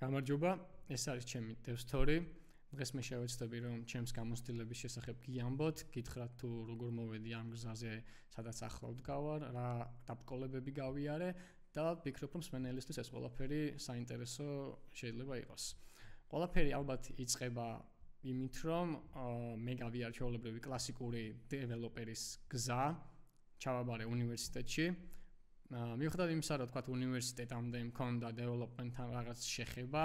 გამარჯობა, ეს არის ჩემი devstory. დღეს მე შევეცდები რომ ჩემს გამოცდილების შესახებ გიამბოთ, გითხრათ თუ როგორ მოვედი ამ გზაზე, სადაც ახლა ვდგავარ, რა დაბრკოლებები გავიარე და ვფიქრობ რომ მსმენელისთვის ეს ყველაფერი საინტერესო შეიძლება იყოს. ყველაფერი ალბათ იწყება იმით რომ მე გავიარე ჩვეულებრივი კლასიკური დეველოპერის გზა, ჩავაბარე უნივერსიტეტში. მიუხედავად იმისა, რომ თქვათ უნივერსიტეტამდე მქონდა development-თან რაღაც შეხება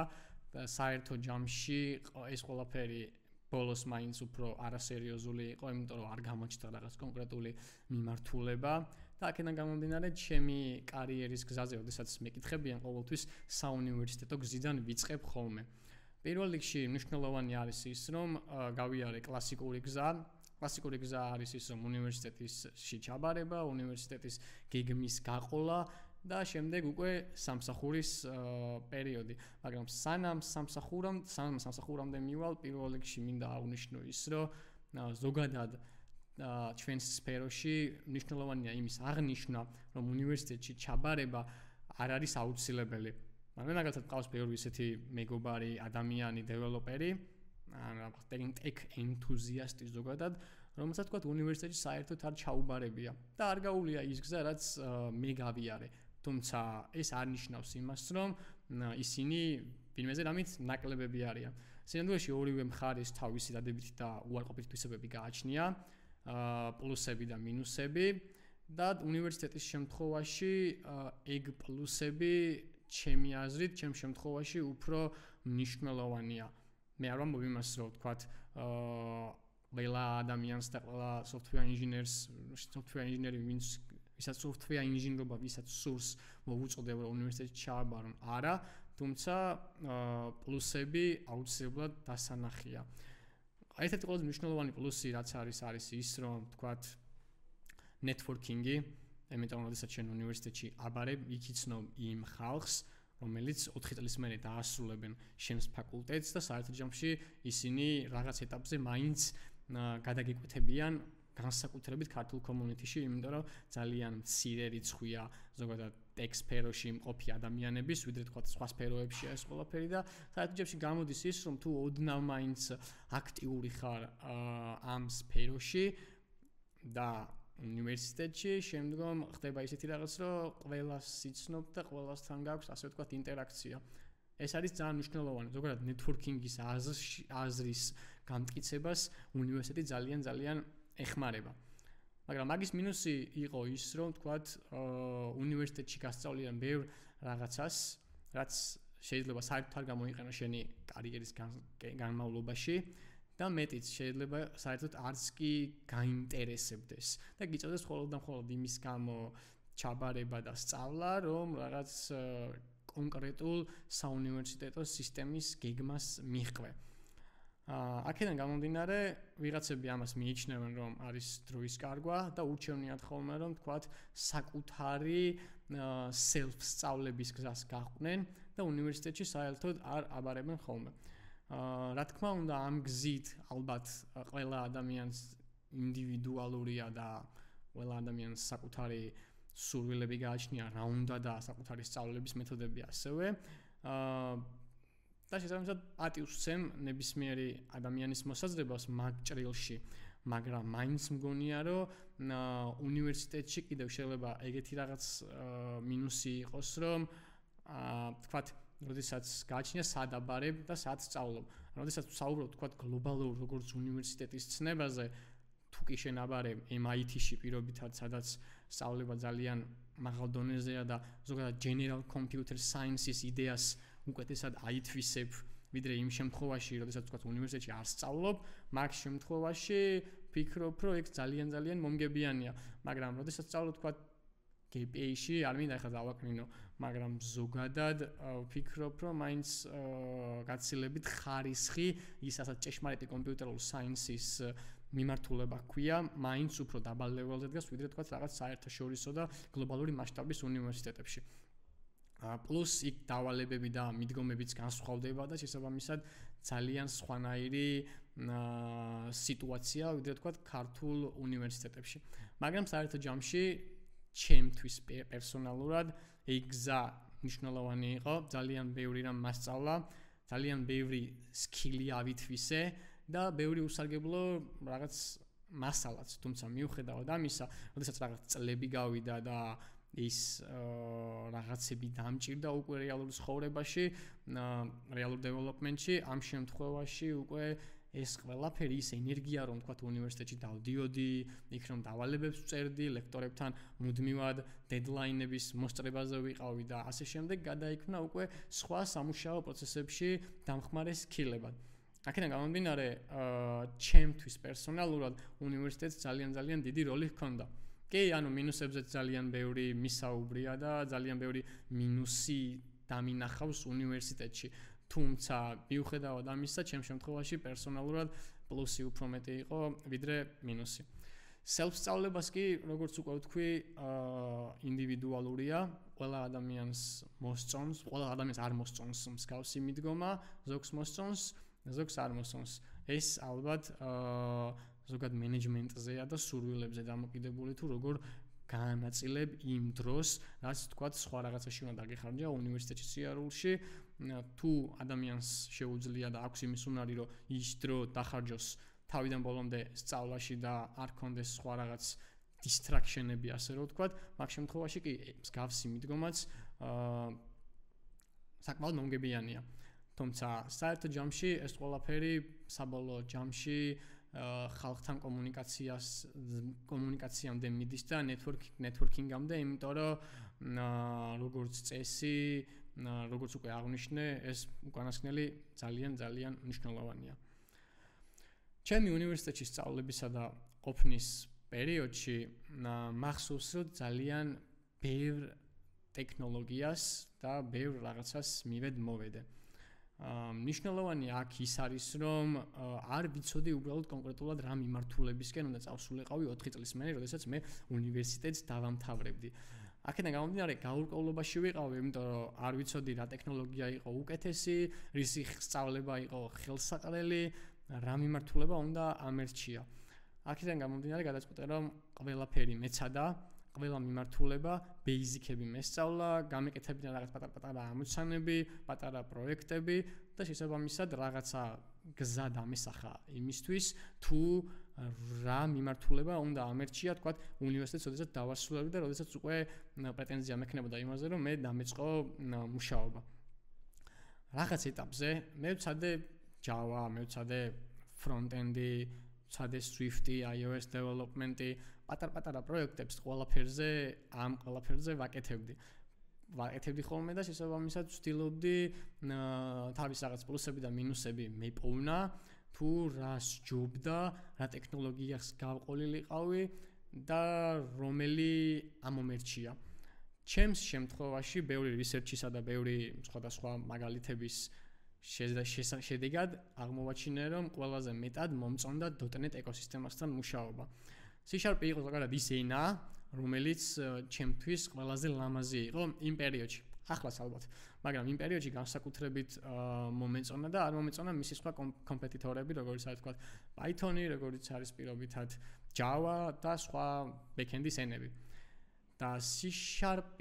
და საერთო ჯამში ეს ყველაფერი ბოლოს მაინც უფრო არასერიოზული იყო, იმიტომ რომ არ გამოჩნდა რაღაც კონკრეტული მიმართულება და აქედან გამომდინარე ჩემი კარიერის გზაზე, როდესაც მეკითხებიან ყოველთვის საუნივერსიტეტო გზიდან ვიწყებ ხოლმე. პირველ რიგში მნიშვნელოვანი არის ის, რომ გავიარე კლასიკური გზა. კლასიკური გზა არის ის, რომ უნივერსიტეტში ჩაბარება, უნივერსიტეტის გეგმის გაყოლა და შემდეგ უკვე სამსახურის პერიოდი. მაგრამ სანამ სამსახურამდე მივალ, პირველ რიგში მინდა აღვნიშნო ის, რომ ზოგადად ჩვენს სფეროში მნიშვნელოვანია იმის აღნიშვნა, რომ უნივერსიტეტში ჩაბარება არ არის აუცილებელი. მაგრამ მაგალითად ყავს ბევრი ისეთი მეგობარი ადამიანი, დეველოპერი, tech enthusiast-ი ზოგადად, რომელსაც თქვათ უნივერსიტეტში საერთოდ არ ჩაუბარებია და არ გაუვლია ის გზა, რაც მე გავიარე. თუმცა ეს არ ნიშნავს იმას, რომ ისინი ვინმეზე რამით ნაკლებები არიან. სინამდვილეში ორივე მხარეს თავისი დადებითი და უარყოფითი თვისებები გააჩნია, პლუსები და მინუსები და უნივერსიტეტის შემთხვევაში ეგ პლუსები ჩემი აზრით, ჩემ შემთხვევაში უფრო მნიშვნელოვანია. მე არ ვამბობ იმას, რომ თქვათ ყველა ადამიანს და ყველა software engineer-ი, ვისაც software engineer-ობა, ვისაც სურს მოვუწოდებ რომ უნივერსიტეტში ჩააბარონ, არა, თუმცა პლუსები აუცილებლად დასანახია. ერთ-ერთი ყველაზე მნიშვნელოვანი პლუსი რაც არის ის, რომ თქვათ networking-ი, იმიტომ რომ შესაძლოა შენ უნივერსიტეტში აბარებ, იქიცნობ იმ ხალხს, რომელიც 4 წლის მერე დაასრულებენ შენს ფაკულტეტს და საერთო ჯამში ისინი რაღაც ეტაპზე მაინც გადაგიკვეთებიან განსაკუთრებით ქართულ community-ში, იმიტომ რომ ძალიან მცირე რიცხვია ზოგადად tech სფეროში მყოფი ადამიანების, ვიდრე თქვა სხვა სფეროებშია ეს ყველაფერი და საერთო ჯამში გამოდის ის, რომ თუ ოდნავ მაინც აქტიური ხარ ამ სფეროში და უნივერსიტეტში, შემდგომ ხდება ისეთი რაღაც, რომ ყველას იცნობ და ყველასთან გაქვს, ასე ვთქვათ, ინტერაქცია. ეს არის ძალიან მნიშვნელოვანი. ზოგადად networking-ის აზრის გამტკიცებას უნივერსიტეტი ძალიან ეხმარება. მაგრამ მაგის მინუსი იყო ის, რომ თქვათ უნივერსიტეტში გასწავლიან ბევრ რაღაცას, რაც შეიძლება საერთოდ არ გამოიყენო შენი კარიერის განმავლობაში. და მეტიც შეიძლება საერთოდ არც კი გაინტერესებდეს და გიწევდეს მხოლოდ იმის გამო ჩაბარება და სწავლა, რომ რაღაც კონკრეტულ საუნივერსიტეტო სისტემის გეგმას მიჰყვე. აქედან გამომდინარე, ვიღაცები ამას მიიჩნევენ, რომ არის დროის კარგვა და ურჩევნიათ ხოლმე, რომ თქვათ საკუთარი self-სწავლების გზას გაყვნენ და უნივერსიტეტში საერთოდ არ აბარებენ ხოლმე. რა თქმა უნდა, ამ გზით ალბათ ყველა ადამიანს ინდივიდუალურია და ყველა ადამიანს საკუთარი სურვილები გააჩნია, რა უნდა და საკუთარი სწავლების მეთოდები ასევე. და შესაბამისად პატივს ვცემ ნებისმიერი ადამიანის მოსაზრებას მაგ ჭრილში, მაგრამ მაინც მგონია, რომ უნივერსიტეტში კიდევ შეიძლება ეგეთი რაღაც მინუსი იყოს, რომ თქვათ როდესაც გააჩნია სად აბარებ და სად სწავლობ. როდესაც ვსაუბრობ თქვათ გლობალურ როგორც უნივერსიტეტის ცნებაზე, თუ კი შენ აბარებ MIT-ში პირობითად, სადაც სწავლება ძალიან მაღალ დონეზეა და ზოგადად general computer science-ის იდეას უკეთესად აითვისებ, ვიდრე იმ შემთხვევაში, როდესაც თქვათ უნივერსიტეტში არ სწავლობ, მაგ შემთხვევაში ვფიქრობ, რომ ეგ ძალიან მომგებიანია, მაგრამ როდესაც სწავლობ თქვათ GPA-ში, არ მინდა ახლა დავაკნინო, მაგრამ ზოგადად ვფიქრობ, რომ მაინც გაცილებით ხარისხი ის ასეთ ჭეშმარიტი კომპიუტერულ საინსის მიმართულება ჰქვია, მაინც უფრო დაბალ ლეველზე დგას, ვიდრე თქვათ რაღაც საერთაშორისო და გლობალური მასშტაბის უნივერსიტეტებში. პლუს იქ დავალებები და მიდგომებიც განსხვავდება და შესაბამისად ძალიან სხვანაირი სიტუაცია, ვიდრე თქვათ ქართულ უნივერსიტეტებში. მაგრამ საერთო ჯამში ჩემთვის პერსონალურად ეგ გზა მნიშვნელოვანი იყო, ძალიან ბევრი რამ მასწავლა, ძალიან ბევრი სკილი ავითვისე და ბევრი უსარგებლო რაღაც მასალაც, თუმცა მიუხედავად ამისა, როდესაც რაღაც წლები გავიდა და ის რაღაცები დამჭირდა უკვე რეალურ ცხოვრებაში, რეალურ დეველოპმენტში, ამ შემთხვევაში უკვე ეს ყველაფერი ის ენერგია, რომ თქვა უნივერსიტეტში დავდიოდი, იქ რომ დავალებებს ვწერდი, ლექტორებთან მუდმივად დედლაინების მოსწრებაზე ვიყავი და ასე შემდეგ, გადაიქმნა უკვე სხვა სამუშაო პროცესებში დამხმარე სკილებად. აქედან გამომდინარე, ჩემთვის პერსონალურად უნივერსიტეტს ძალიან დიდი როლი ჰქონდა. კი, ანუ მინუსებზეც ძალიან ბევრი მისაუბრია და ძალიან ბევრი მინუსი დამინახავს უნივერსიტეტში. თუმცა მიუხედავად ამისა, ჩემ შემთხვევაში პერსონალურად პლუსი უფრო მეტი იყო ვიდრე მინუსი. Self-სწავლებას კი, როგორც უკვე ვთქვი, ინდივიდუალურია, ყველა ადამიანს მოსწონს, ყველა ადამიანს არ მოსწონს მსგავსი მიდგომა, ზოგს მოსწონს, ზოგს არ მოსწონს. ეს ალბათ ზოგად მენეჯმენტზეა და სურვილებზე დამოკიდებული თუ როგორ განაწილებ იმ დროს, რაც თქვა სხვა რაღაცაში უნდა დაგეხარჯა უნივერსიტეტში სიარულში, თუ ადამიანს შეუძლია და აქვს იმის უნარი, რომ ის დრო დახარჯოს თავიდან ბოლომდე სწავლაში და არ კონდეს სხვა რაღაც distraction-ები, ასე რომ ვთქვათ, მაგ შემთხვევაში კი მსგავსი მიდგომაც საკმაოდ მომგებიანია. თუმცა საერთო ჯამში ეს ყველაფერი საბოლოო ჯამში ხალხთან კომუნიკაციამდე მიდის და networking-ამდე, იმიტომ რომ როგორც წესი, როგორც უკვე აღვნიშნე, ეს უკანასკნელი ძალიან მნიშვნელოვანია. ჩემი უნივერსიტეტში სწავლებისა და ყოფნის პერიოდში მახსოვს, რომ ძალიან ბევრ ტექნოლოგიას და ბევრ რაღაცას მივედ-მოვედე. მნიშვნელოვანი აქ ის არის, რომ არ ვიცოდი უბრალოდ კონკრეტულად რა მიმართულებისკენ უნდა წავსულიყავი 4 წლის მერე, როდესაც მე უნივერსიტეტს დავამთავრებდი. აქედან გამომდინარე, გაურკვევლობაში ვიყავი, იმიტომ რომ არ ვიცოდი რა ტექნოლოგია იყო უკეთესი, რისი სწავლება იყო ხელსაყრელი, რა მიმართულება უნდა ამერჩია. აქედან გამომდინარე, გადაწყვიტე, რომ ყველაფერი მეცადა, ყველა მიმართულება, ბეიზიკები მესწავლა, გამეკეთებინა რაღაც პატარა ამოცანები, პატარა პროექტები და შესაბამისად რაღაცა გზა დამესახა იმისთვის, თუ რა მიმართულება უნდა ამერჩია, თქვა უნივერსიტეტს, როდესაც დავასრულებდი და როდესაც უკვე პრეტენზია მექნებოდა იმაზე, რომ მე დამეწყო მუშაობა. რაღაც ეტაპზე მე ვცადე Java, მე ვცადე front-end-ი, ვცადე Swift-ი, iOS development-ი, პატარ-პატარა პროექტებს ყველაფერზე ვაკეთებდი ხოლმე და შესაბამისად ვცდილობდი თავის რაღაც პლუსები და მინუსები მეპოვნა, თუ რა სჯობდა, რა ტექნოლოგიას გავყოლილიყავი და რომელი ამომერჩია. ჩემს შემთხვევაში ბევრი რისერჩისა და ბევრი სხვადასხვა მაგალითების შედეგად აღმოვაჩინე, რომ ყველაზე მეტად მომწონდა .NET ეკოსისტემასთან მუშაობა. C# იყო ზოგადად ის ენა, რომელიც ჩემთვის ყველაზე ლამაზი იყო იმ პერიოდში. Ახლაც ალბათ, მაგრამ იმ პერიოდში განსაკუთრებით მომეწონა და არ მომეწონა მისი სხვა კომპეტიტორები, როგორც არის თქვა Python-ი, როგორც არის პირობითად Java და სხვა backend-ის ენები. და C#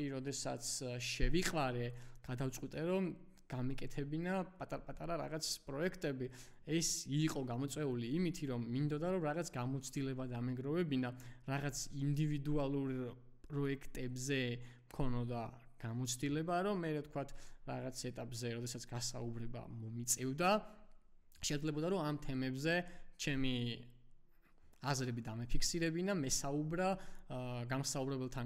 როდესაც შევიყვარე, გადავწყვიტე, რომ გამეკეთებინა პატარ-პატარა რაღაც პროექტები. ეს იყო გამოწვეული იმით, რომ მინდოდა რომ რაღაც გამოცდილება დამეგროვებინა, რაღაც ინდივიდუალურ პროექტებზე მქონოდა გამოცდილება, რომ მე ვთქვათ რაღაც ეტაპზე, როდესაც გასაუბრება მომიწევდა, შეძლებოდა რომ ამ თემებზე ჩემი აზრები დამეფიქსირებინა, მესაუბრა, გამსაუბრებელთან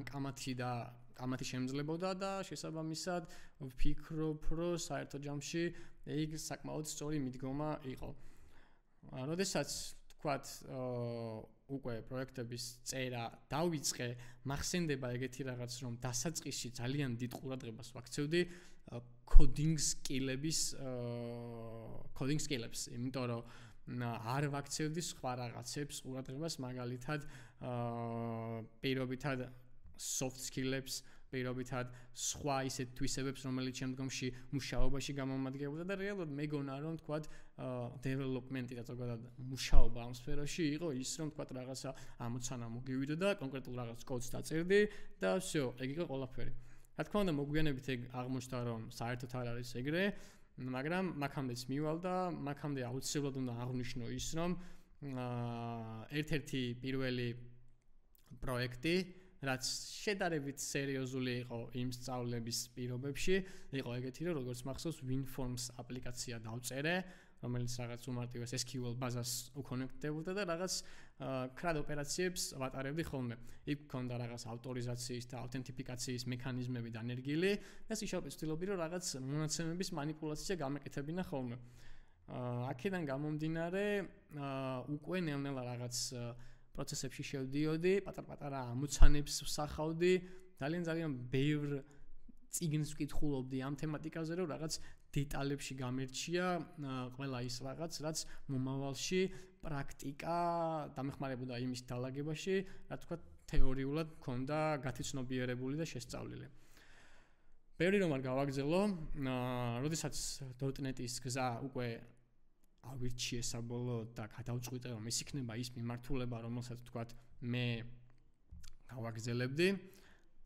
კამათი შემძლებოდა და შესაბამისად ვფიქრობ, რომ საერთო ჯამში ეგ საკმაოდ სწორი მიდგომა იყო. როდესაც თქვათ უკვე პროექტების წერა დავიწყე, მახსენდება ეგეთი რაღაც, რომ დასაწყისში ძალიან დიდ ყურადღებას ვაქცევდი coding skills-ებს, იმიტომ რომ არ ვაქცევდი სხვა რაღაცებს ყურადღებას, მაგალითად პირობითად soft skills-ებს, პირობითად სხვა ისეთ თვისებებს, რომელიც შემდგომში მუშაობაში გამომადგებოდა და რეალურად მეგონა, რომ თქვათ development-ი და ზოგადად მუშაობა ამ სფეროში იყო ის, რომ თქვათ რაღაცა ამოცანა მოგივიდო და კონკრეტულ რაღაც კოდს დაწერდი და всё, ეგ იყო ყველაფერი. რა თქმა უნდა, მოგვიანებით ეგ აღმოჩნდა, რომ საერთოდ არ არის ეგრე, მაგრამ მაგამდეც მივალ და მაგამდე აუცილებლად უნდა აღვნიშნო ის, რომ ერთ-ერთი პირველი პროექტი, რაც შედარებით სერიოზული იყო იმ სწავლების პირობებში, იყო ეგეთი, რომ როგორც მახსოვს, WinForms აპლიკაცია დავწერე, რომელიც რაღაც უმარტივეს SQL ბაზას უკონექტდებოდა და რაღაც CRUD ოპერაციებს ვატარებდი ხოლმე. იქ მქონდა რაღაც ავტორიზაციის და აუთენტიფიკაციის მექანიზმები დანერგილი და სიშალპით ვცდილობდი, რომ რაღაც მონაცემების მანიპულაცია გამეკეთებინა ხოლმე. აქედან გამომდინარე, უკვე ნელ-ნელა რაღაც პროცესებში შევდიოდი, პატარ-პატარა ამოცანებს ვსახავდი, ძალიან ბევრ წიგნს ვკითხულობდი ამ თემატიკაზე, რომ რაღაც დეტალებში გამერჩია ყველა ის რაღაც, რაც მომავალში პრაქტიკა დამეხმარებოდა იმის დალაგებაში, რა თქვა თეორიულად მქონდა გათიცნობიერებული და შესწავლილი. ბევრი რომ არ გავაგზელო, როდესაც .NET-ის გზა უკვე ავირჩიე საბოლოოდ და გადავწყვიტე, რომ ეს იქნება ის მიმართულება, რომელსაც თქვა მე გავაგზელებდი.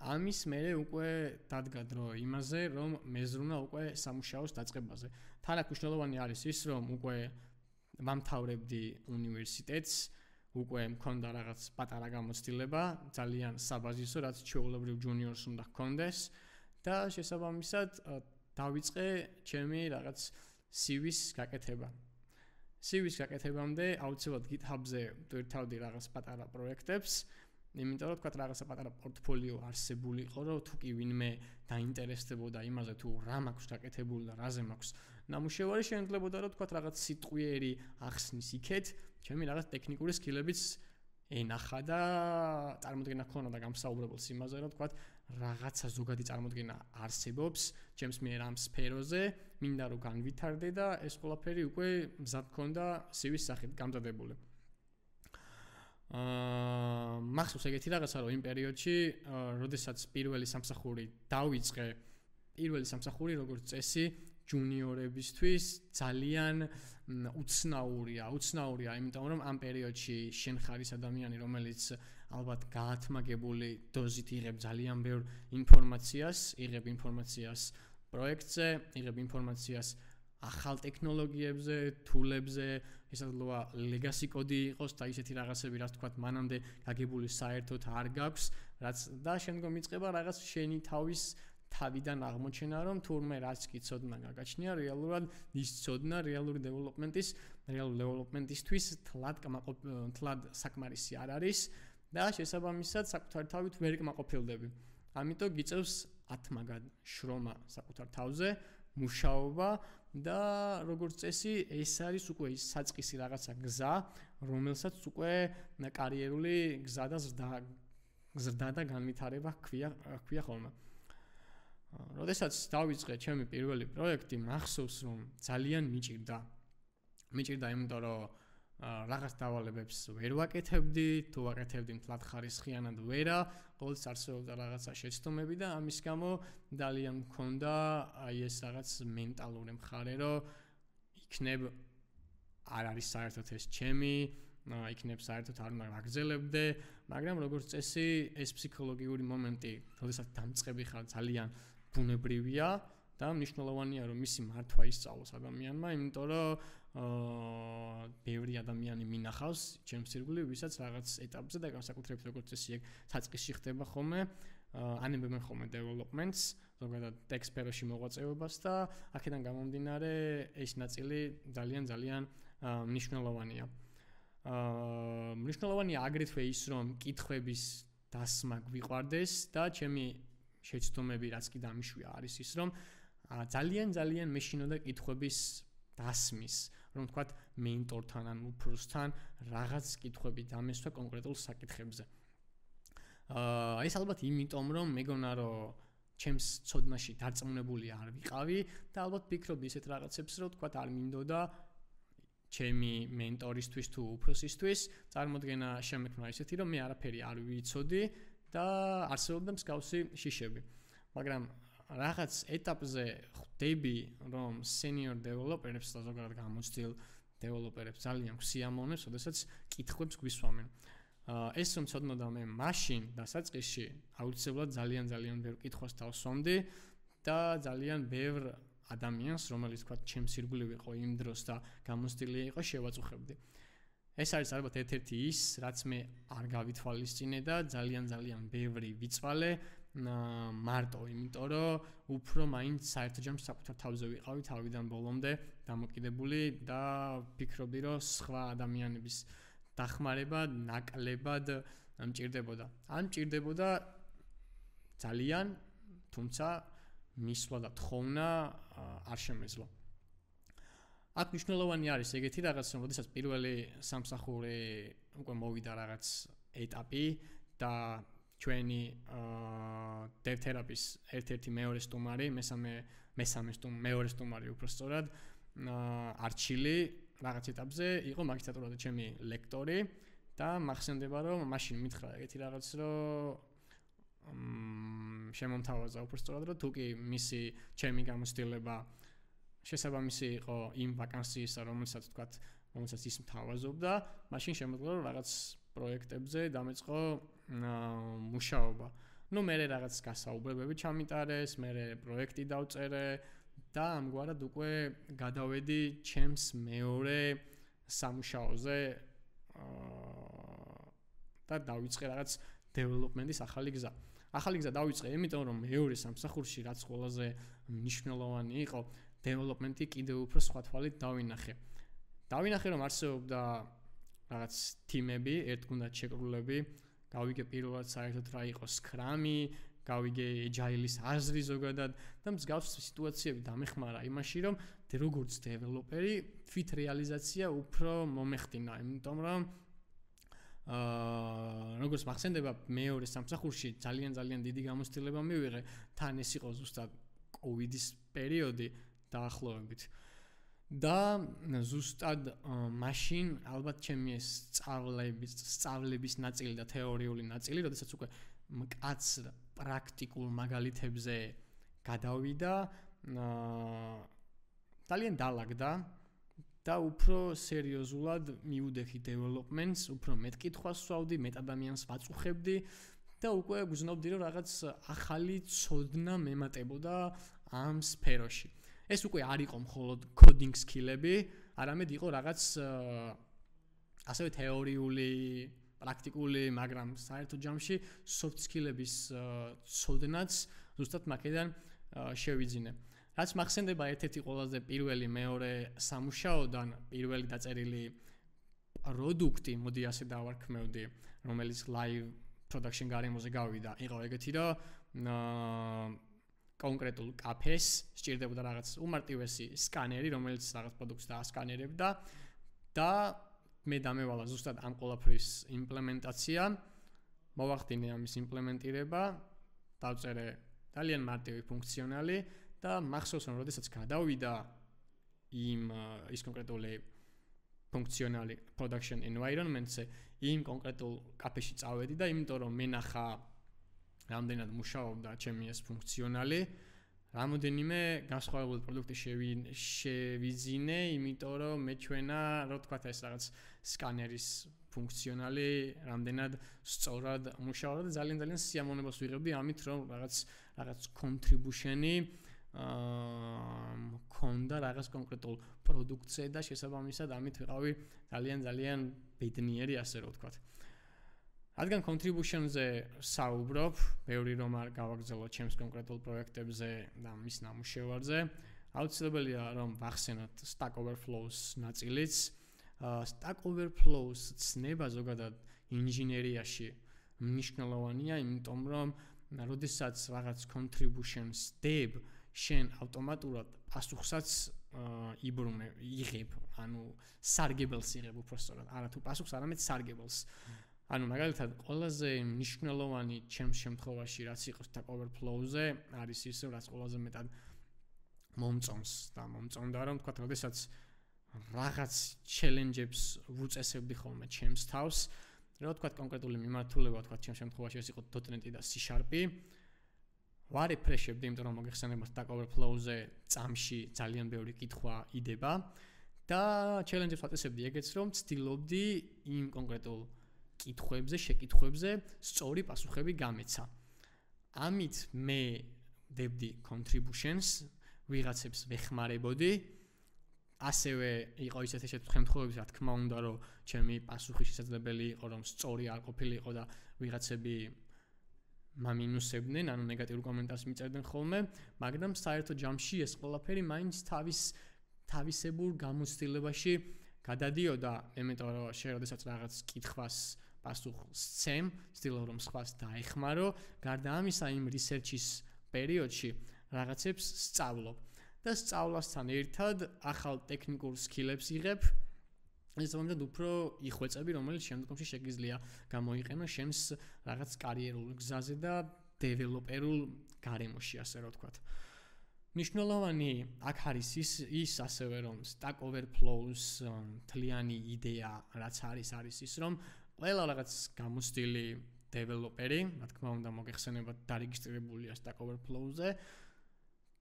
ამის მერე უკვე დადგა დრო იმაზე, რომ მეზრუნა უკვე სამუშაოს დაწყებაზე. თან აქ მნიშვნელოვანი არის ის, რომ უკვე ვამთავრებდი უნივერსიტეტს, უკვე მქონდა რაღაც პატარა გამოცდილება, ძალიან საბაზისო, რაც ჩვეულებრივ ჯუნიორს უნდა ჰქონდეს და შესაბამისად დავიწყე ჩემი რაღაც CV-ს გაკეთება. CV-ს გაკეთებამდე აუცილებლად GitHub-ზე ვტვირთავდი რაღაც პატარა პროექტებს. იმიტომ რომ თქვა რაღაცა პატარა პორტფოლიო არსებული იყო, რომ თუ კი ვინმე დაინტერესდებოდა იმაზე, თუ რა მაქვს გაკეთებული და რაზე მაქვს ნამუშევარი, შემიძლებოდა რომ თქვა რაღაც სიტყვიერი ახსნის იქეთ, ჩემი რაღაც ტექნიკური სკილებიც ენახა და წარმოდგენა ჰქონდა და გამსაუბრებელს იმაზე, რომ თქვა რაღაცა ზოგადი წარმოდგენა არსებობს ჩემს მიერ ამ სფეროზე, მინდა რომ განვითარდე და ეს ყველაფერი უკვე მზად ჰქონდა CV-ის სახით გამზადებული. მახსოვს ეგეთი რაღაცა, რომ იმ პერიოდში, როდესაც პირველი სამსახური დავიწყე, პირველი სამსახური როგორც წესი, ჯუნიორებისთვის ძალიან უცნაურია, იმიტომ რომ ამ პერიოდში შენ ხარ ის ადამიანი, რომელიც ალბათ გაათმაგებული დოზით იღებ ძალიან ბევრ ინფორმაციას, პროექტზე, იღებ ინფორმაციას ახალ ტექნოლოგიებზე, თულებზე, ესაძლოა legacy კოდი იყოს და ისეთი რაღაცები, რაც თქვა მანამდე გაგებული საერთოდ არ გაქვს, რაც და შემდგომ იწყება რაღაც შენი თავიდან აღმოჩენა, რომ თურმე რაც კი ცოდნა გაგაჩნია, რეალურად ის ცოდნა რეალური დეველოპმენტისთვის თლად საკმარისი არ არის და შესაბამისად საკუთარი თავით ვერ კმაყოფილდები. ამიტომ გიწევს ათმაგად შრომა საკუთარ თავზე, მუშაობა და როგორც წესი, ეს არის უკვე ის საწყისი რაღაცა გზა, რომელსაც უკვე კარიერული გზა და ზრდა და განვითარება ჰქვია ხოლმე. როდესაც დავიწყე ჩემი პირველი პროექტი, მახსოვს, რომ ძალიან მიჭირდა, იმიტომ რომ რაღაც დავალებებს ვერ ვაკეთებდი, თუ ვაკეთებდი მთლად ხარისხიანად ვერა, ყოველთვის არსებობდა რაღაცა შეცდომები და ამის გამო ძალიან მქონდა აი ეს რაღაც მენტალური მხარე, რომ იქნებ არ არის საერთოდ ეს ჩემი, იქნებ საერთოდ არ უნდა ვაგრძელებდე, მაგრამ როგორც წესი, ეს ფსიქოლოგიური მომენტი, როდესაც დამწყები ხარ, ძალიან ბუნებრივია და მნიშვნელოვანია, რომ მისი მართვა ისწავლოს ადამიანმა, იმიტომ რომ ბევრი ადამიანი მინახავს ჩემს ირგვლივ, ვისაც რაღაც ეტაპზე და განსაკუთრებით როგორც წესი ეგ საწყისში ხდება ხოლმე, ანებებენ ხოლმე developments, ზოგადად tech sphero-ში მოღვაწეობას და აქედან გამომდინარე ეს ნაწილი ძალიან მნიშვნელოვანია. მნიშვნელოვანია აგრეთვე ის, რომ კითხვების დასმა გვიყვარდეს და ჩემი შეცდომები რაც კი დამიშვია არის ის, რომ ძალიან მეშინოდა კითხვების დასმის, რომ თქვა მენტორთან ან უფროსთან რაღაც კითხვები დამესვა კონკრეტულ საკითხებზე. ეს ალბათ იმიტომ, რომ მეგონა რომ ჩემს ცოდნაში დარწმუნებული არ ვიყავი და ალბათ ვფიქრობდი ისეთ რაღაცებს, რომ თქვა არ მინდოდა ჩემი მენტორისთვის თუ უფროსისთვის წარმოდგენა შემექმნა ისეთი, რომ მე არაფერი არ ვიცოდი და არსებობდა მსგავსი შიშები. მაგრამ რაღაც ეტაპზე ხვდები, რომ senior developer-ებს და ზოგადად გამოცდილ developer-ებს ძალიან გვსიამოვნებს, როდესაც კითხვებს გვისვამენ. ეს რომ ცოდნოდა მე მაშინ დასაწყისში აუცილებლად ძალიან ბევრ კითხვას დავსვამდი და ძალიან ბევრ ადამიანს, რომელიც თქვა ჩემს ირგვლივ იყო იმ დროს და გამოცდილი იყო, შევაწუხებდი. ეს არის ალბათ ერთ-ერთი ის, რაც მე არ გავითვალისწინე და ძალიან ბევრი ვიცვალე მარტო, იმიტომ რომ უფრო მაინც საერთო ჯამში საკუთარ თავზე ვიყავი თავიდან ბოლომდე დამოკიდებული და ვფიქრობდი, რომ სხვა ადამიანების დახმარება ნაკლებად მჭირდებოდა. ან მჭირდებოდა ძალიან, თუმცა მისვლა და თხოვნა არ შემეძლო. აქ მნიშვნელოვანი არის ეგეთი რაღაც, რომ როდესაც პირველი სამსახური უკვე მოვიდა რაღაც ეტაპი და ჩვენი dev therapy-ის ერთ-ერთი მეორე სტუმარი, მეორე სტუმარი უბრალოდ არჩილი რაღაც ეტაპზე იყო მაგისტრატურაზე ჩემი ლექტორი და მახსენდება რომ მაშინ მითხრა ეგეთი რაღაც რომ შემომთავაზა უბრალოდ რომ თუკი მისი ჩემი გამოცდილება შესაბამისი იყო იმ ვაკანსიისა რომელსაც ის მთავაზობდა, მაშინ შემოგვიდგა რომ რაღაც პროექტებზე დამეწყო მუშაობა. მე რაღაც გასაუბრებები ჩამიტარეს, მე პროექტი დავწერე და ამგვარად უკვე გადავედი ჩემს მეორე სამუშაოზე და დავიწყე რაღაც დეველოპმენტის ახალი გზა. ახალი გზა დავიწყე, იმიტომ რომ მეორე სამსახურში რაც ყველაზე მნიშვნელოვანი იყო, დეველოპმენტი კიდევ უფრო სხვა თვალით დავინახე. რომ არსებობდა რაღაც თიმები, ერთგუნდად შეკრულები, გავიგე პირველად საერთოდ რა იყო Scrum-ი, გავიგე Agile-ის აზრი ზოგადად და მსგავს სიტუაციები დამეხმარა იმაში, რომ როგორც დეველოპერი თვით რეალიზაცია უფრო მომეხდინა, იმიტომ რომ როგორც მახსენდება მეორე სამსახურში ძალიან დიდი გამოცდილება მივიღე, თან ეს იყო ზუსტად COVID-ის პერიოდი დაახლოებით. და ზუსტად მაშინ ალბათ ჩემი ეს სწავლების ნაწილი და თეორიული ნაწილი, როდესაც უკვე მკაცრ პრაქტიკულ მაგალითებზე გადავიდა, ძალიან დალაგდა და უფრო სერიოზულად მივუდექი დეველოპმენტს, უფრო მეტ კითხვას ვსვავდი, მეტ ადამიანს ვაწუხებდი და უკვე გრძნობდი რომ რაღაც ახალი ცოდნა მემატებოდა ამ სფეროში. ეს უკვე არ იყო მხოლოდ coding skill-ები, არამედ იყო რაღაც ასევე თეორიული, პრაქტიკული, მაგრამ საერთო ჯამში soft skill-ების ცოდნაც ზუსტად მაქედან შევიძინე. რაც მახსენდება ერთ-ერთი ყველაზე პირველი მეორე სამუშაოდან პირველი დაწერილი პროდუქტი, მოდი ასე დავარქმევდი, რომელიც live production გარემოზე გავიდა, იყო ეგეთი, რომ კონკრეტულ კაფეს სჭირდებოდა რაღაც უმარტივესი სკანერი, რომელიც რაღაც პროდუქტს დაასკანერებდა და მე დამევალა ზუსტად ამ ყველაფრის იმპლემენტაცია, მოვახდინე ამის იმპლემენტირება, დავწერე ძალიან მარტივი ფუნქციონალი და მახსოვს რომ როდესაც გადავიდა ის კონკრეტული ფუნქციონალი production environment-ზე, იმ კონკრეტულ კაფეში წავედი და იმიტომ რომ მენახა რამდენად მუშაობდა ჩემი ეს ფუნქციონალი, რამოდენიმე განსხვავებული პროდუქტი შევიძინე, იმიტომ რომ მეჩვენა, რო თქვა ეს რაღაც სკანერის ფუნქციონალი რამდენად სწორად მუშაობდა და ძალიან სიამოვნებას ვიღებდი ამით, რომ რაღაც contribution-ი მქონდა რაღაც კონკრეტულ პროდუქტზე და შესაბამისად ამით ვიყავი ძალიან ბედნიერი, ასე რომ ვთქვათ. რადგან contribution-ზე საუბრობ, ბევრი რომ არ გავაგრძელო ჩემს კონკრეტულ პროექტებზე და მის ნამუშევარზე, აუცილებელია რომ ვახსენოთ Stack Overflow-ს ნაწილიც. Stack Overflow-ს ცნება ზოგადად ინჟინერიაში მნიშვნელოვანია, იმიტომ რომ როდესაც რაღაც contribution-ს დებ, შენ ავტომატურად პასუხსაც იღებ, ანუ სარგებელს იღებ უბრალოდ, არა თუ პასუხს, არამედ სარგებელს. ანუ მაგალითად ყველაზე მნიშვნელოვანი ჩემს შემთხვევაში რაც იყო Stack Overflow-ზე არის ის, რაც ყველაზე მეტად მომწონს და მომწონდა რომ თქვა, როდესაც რაღაც challenge-ებს ვუწესებდი ხოლმე ჩემს თავს, რა თქვა კონკრეტული მიმართულება, თქვა ჩემს შემთხვევაში ეს იყო .NET და C#. ვარეფრეშებდი, იმიტომ რომ მოგეხსენება Stack Overflow-ზე წამში ძალიან ბევრი კითხვა იდება და challenge-ებს ვაწესებდი ეგეც რომ ვცდილობდი იმ კონკრეტულ კითხვებზე, შეკითხვებზე სწორი პასუხები გამეცა. ამით მე ვდებდი contributions, ვიღაცებს ვეხმარებოდი. ასევე იყო ისეთი შემთხვევები, რა თქმა უნდა, რომ ჩემი პასუხი შესაძლებელი იყო, რომ სწორი არ ყოფილიყო და ვიღაცები მამინუსებდნენ, ანუ ნეგატიურ კომენტარს მიწერდნენ ხოლმე, მაგრამ საერთო ჯამში ეს ყველაფერი მაინც თავისებურ გამოცდილებაში გადადიოდა, იმიტომ რომ როდესაც რაღაც კითხვას პასუხს სცემ, ვცდილობ რომ სხვას დაეხმარო, გარდა ამისა იმ რისერჩის პერიოდში რაღაცებს სწავლობ და სწავლასთან ერთად ახალ ტექნიკურ სკილებს იღებ. ეს მომენტად უფრო იხვეწები, რომელიც შემდგომში შეგიძლია გამოიყენო შენს რაღაც კარიერულ გზაზე და დეველოპერულ გარემოში, ასე რომ ვთქვათ. მნიშვნელოვანი აქ არის ის ასევე რომ Stack Overflow-ს მთლიანი იდეა რაც არის ის რომ ყველა რაღაც გამოცდილი დეველოპერი, რა თქმა უნდა, მოგეხსენებათ დარეგისტრირებულია Stack Overflow-ზე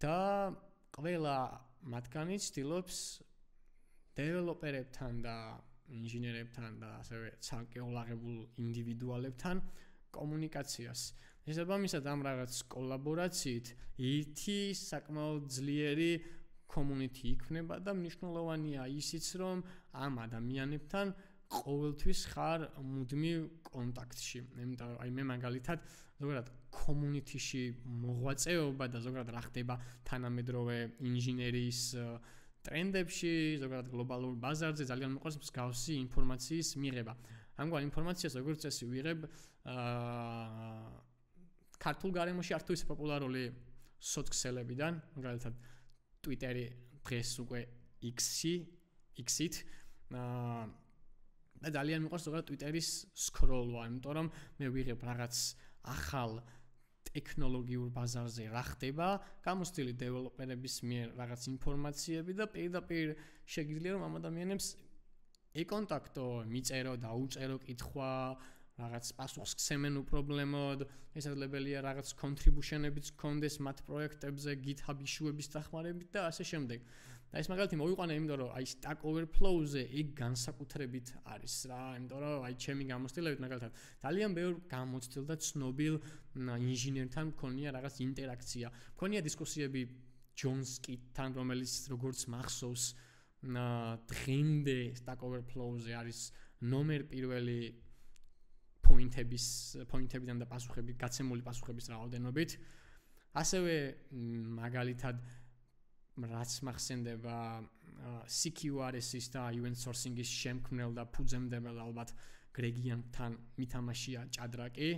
და ყველა მათგანი ცდილობს დეველოპერებთან და ინჟინერებთან და ასევე ცალკეულ აღებულ ინდივიდუალებთან კომუნიკაციას. შესაბამისად ამ რაღაც კოლაბორაციით ერთი საკმაოდ ძლიერი community იქნება და მნიშვნელოვანია ისიც რომ ამ ადამიანებთან ყოველთვის ხარ მუდმივ კონტაქტში. იმიტომ რომ მე მაგალითად ზოგადად community-ში მოღვაწეობა და ზოგადად რა ხდება თანამედროვე ინჟინერიის ტრენდებში, ზოგადად გლობალურ ბაზარზე ძალიან მიყვარს მსგავსი ინფორმაციის მიღება. ამგვარ ინფორმაციას როგორც წესი ვიღებ ქართულ გარემოში არ თუ ისე პოპულარული სოციალებიდან, მაგალითად Twitter-ი დღეს უკვე X-ით და ძალიან მიყვარს ზოგადად Twitter-ის სკროლვა, იმიტომ რომ მე ვიღებ რაღაც ახალ ტექნოლოგიურ ბაზარზე რა ხდება, გამოცდილი დეველოპერების მიერ რაღაც ინფორმაციები და პირდაპირ შეგიძლია რომ ამ ადამიანებს ეკონტაქტო, მიწერო, დაუწერო კითხვა, რაღაც პასუხს გცემენ უპრობლემოდ, შესაძლებელია რაღაც contribution-ებიც გქონდეს მათ პროექტებზე, GitHub issue-ების დახმარებით და ასე შემდეგ. და ეს მაგალითი მოვიყვანე, იმიტომ რომ აი Stack Overflow-ზე იქ განსაკუთრებით არის რა, იმიტომ რომ აი ჩემი გამოცდილებით მაგალითად ძალიან ბევრ გამოცდილ და ცნობილ ინჟინერთან მქონია რაღაც ინტერაქცია. მქონია დისკუსიები ჯონ სკიტთან, რომელიც როგორც მახსოვს დღემდე Stack Overflow-ზე არის ნომერ პირველი პოინტებიდან და პასუხები, გაცემული პასუხების რაოდენობით. ასევე მაგალითად რაც მახსენდება CQRS-ის და event sourcing-ის შემქმნელ და ფუძემდებელ ალბათ გრეგიანთან მითამაშია ჭადრაკი.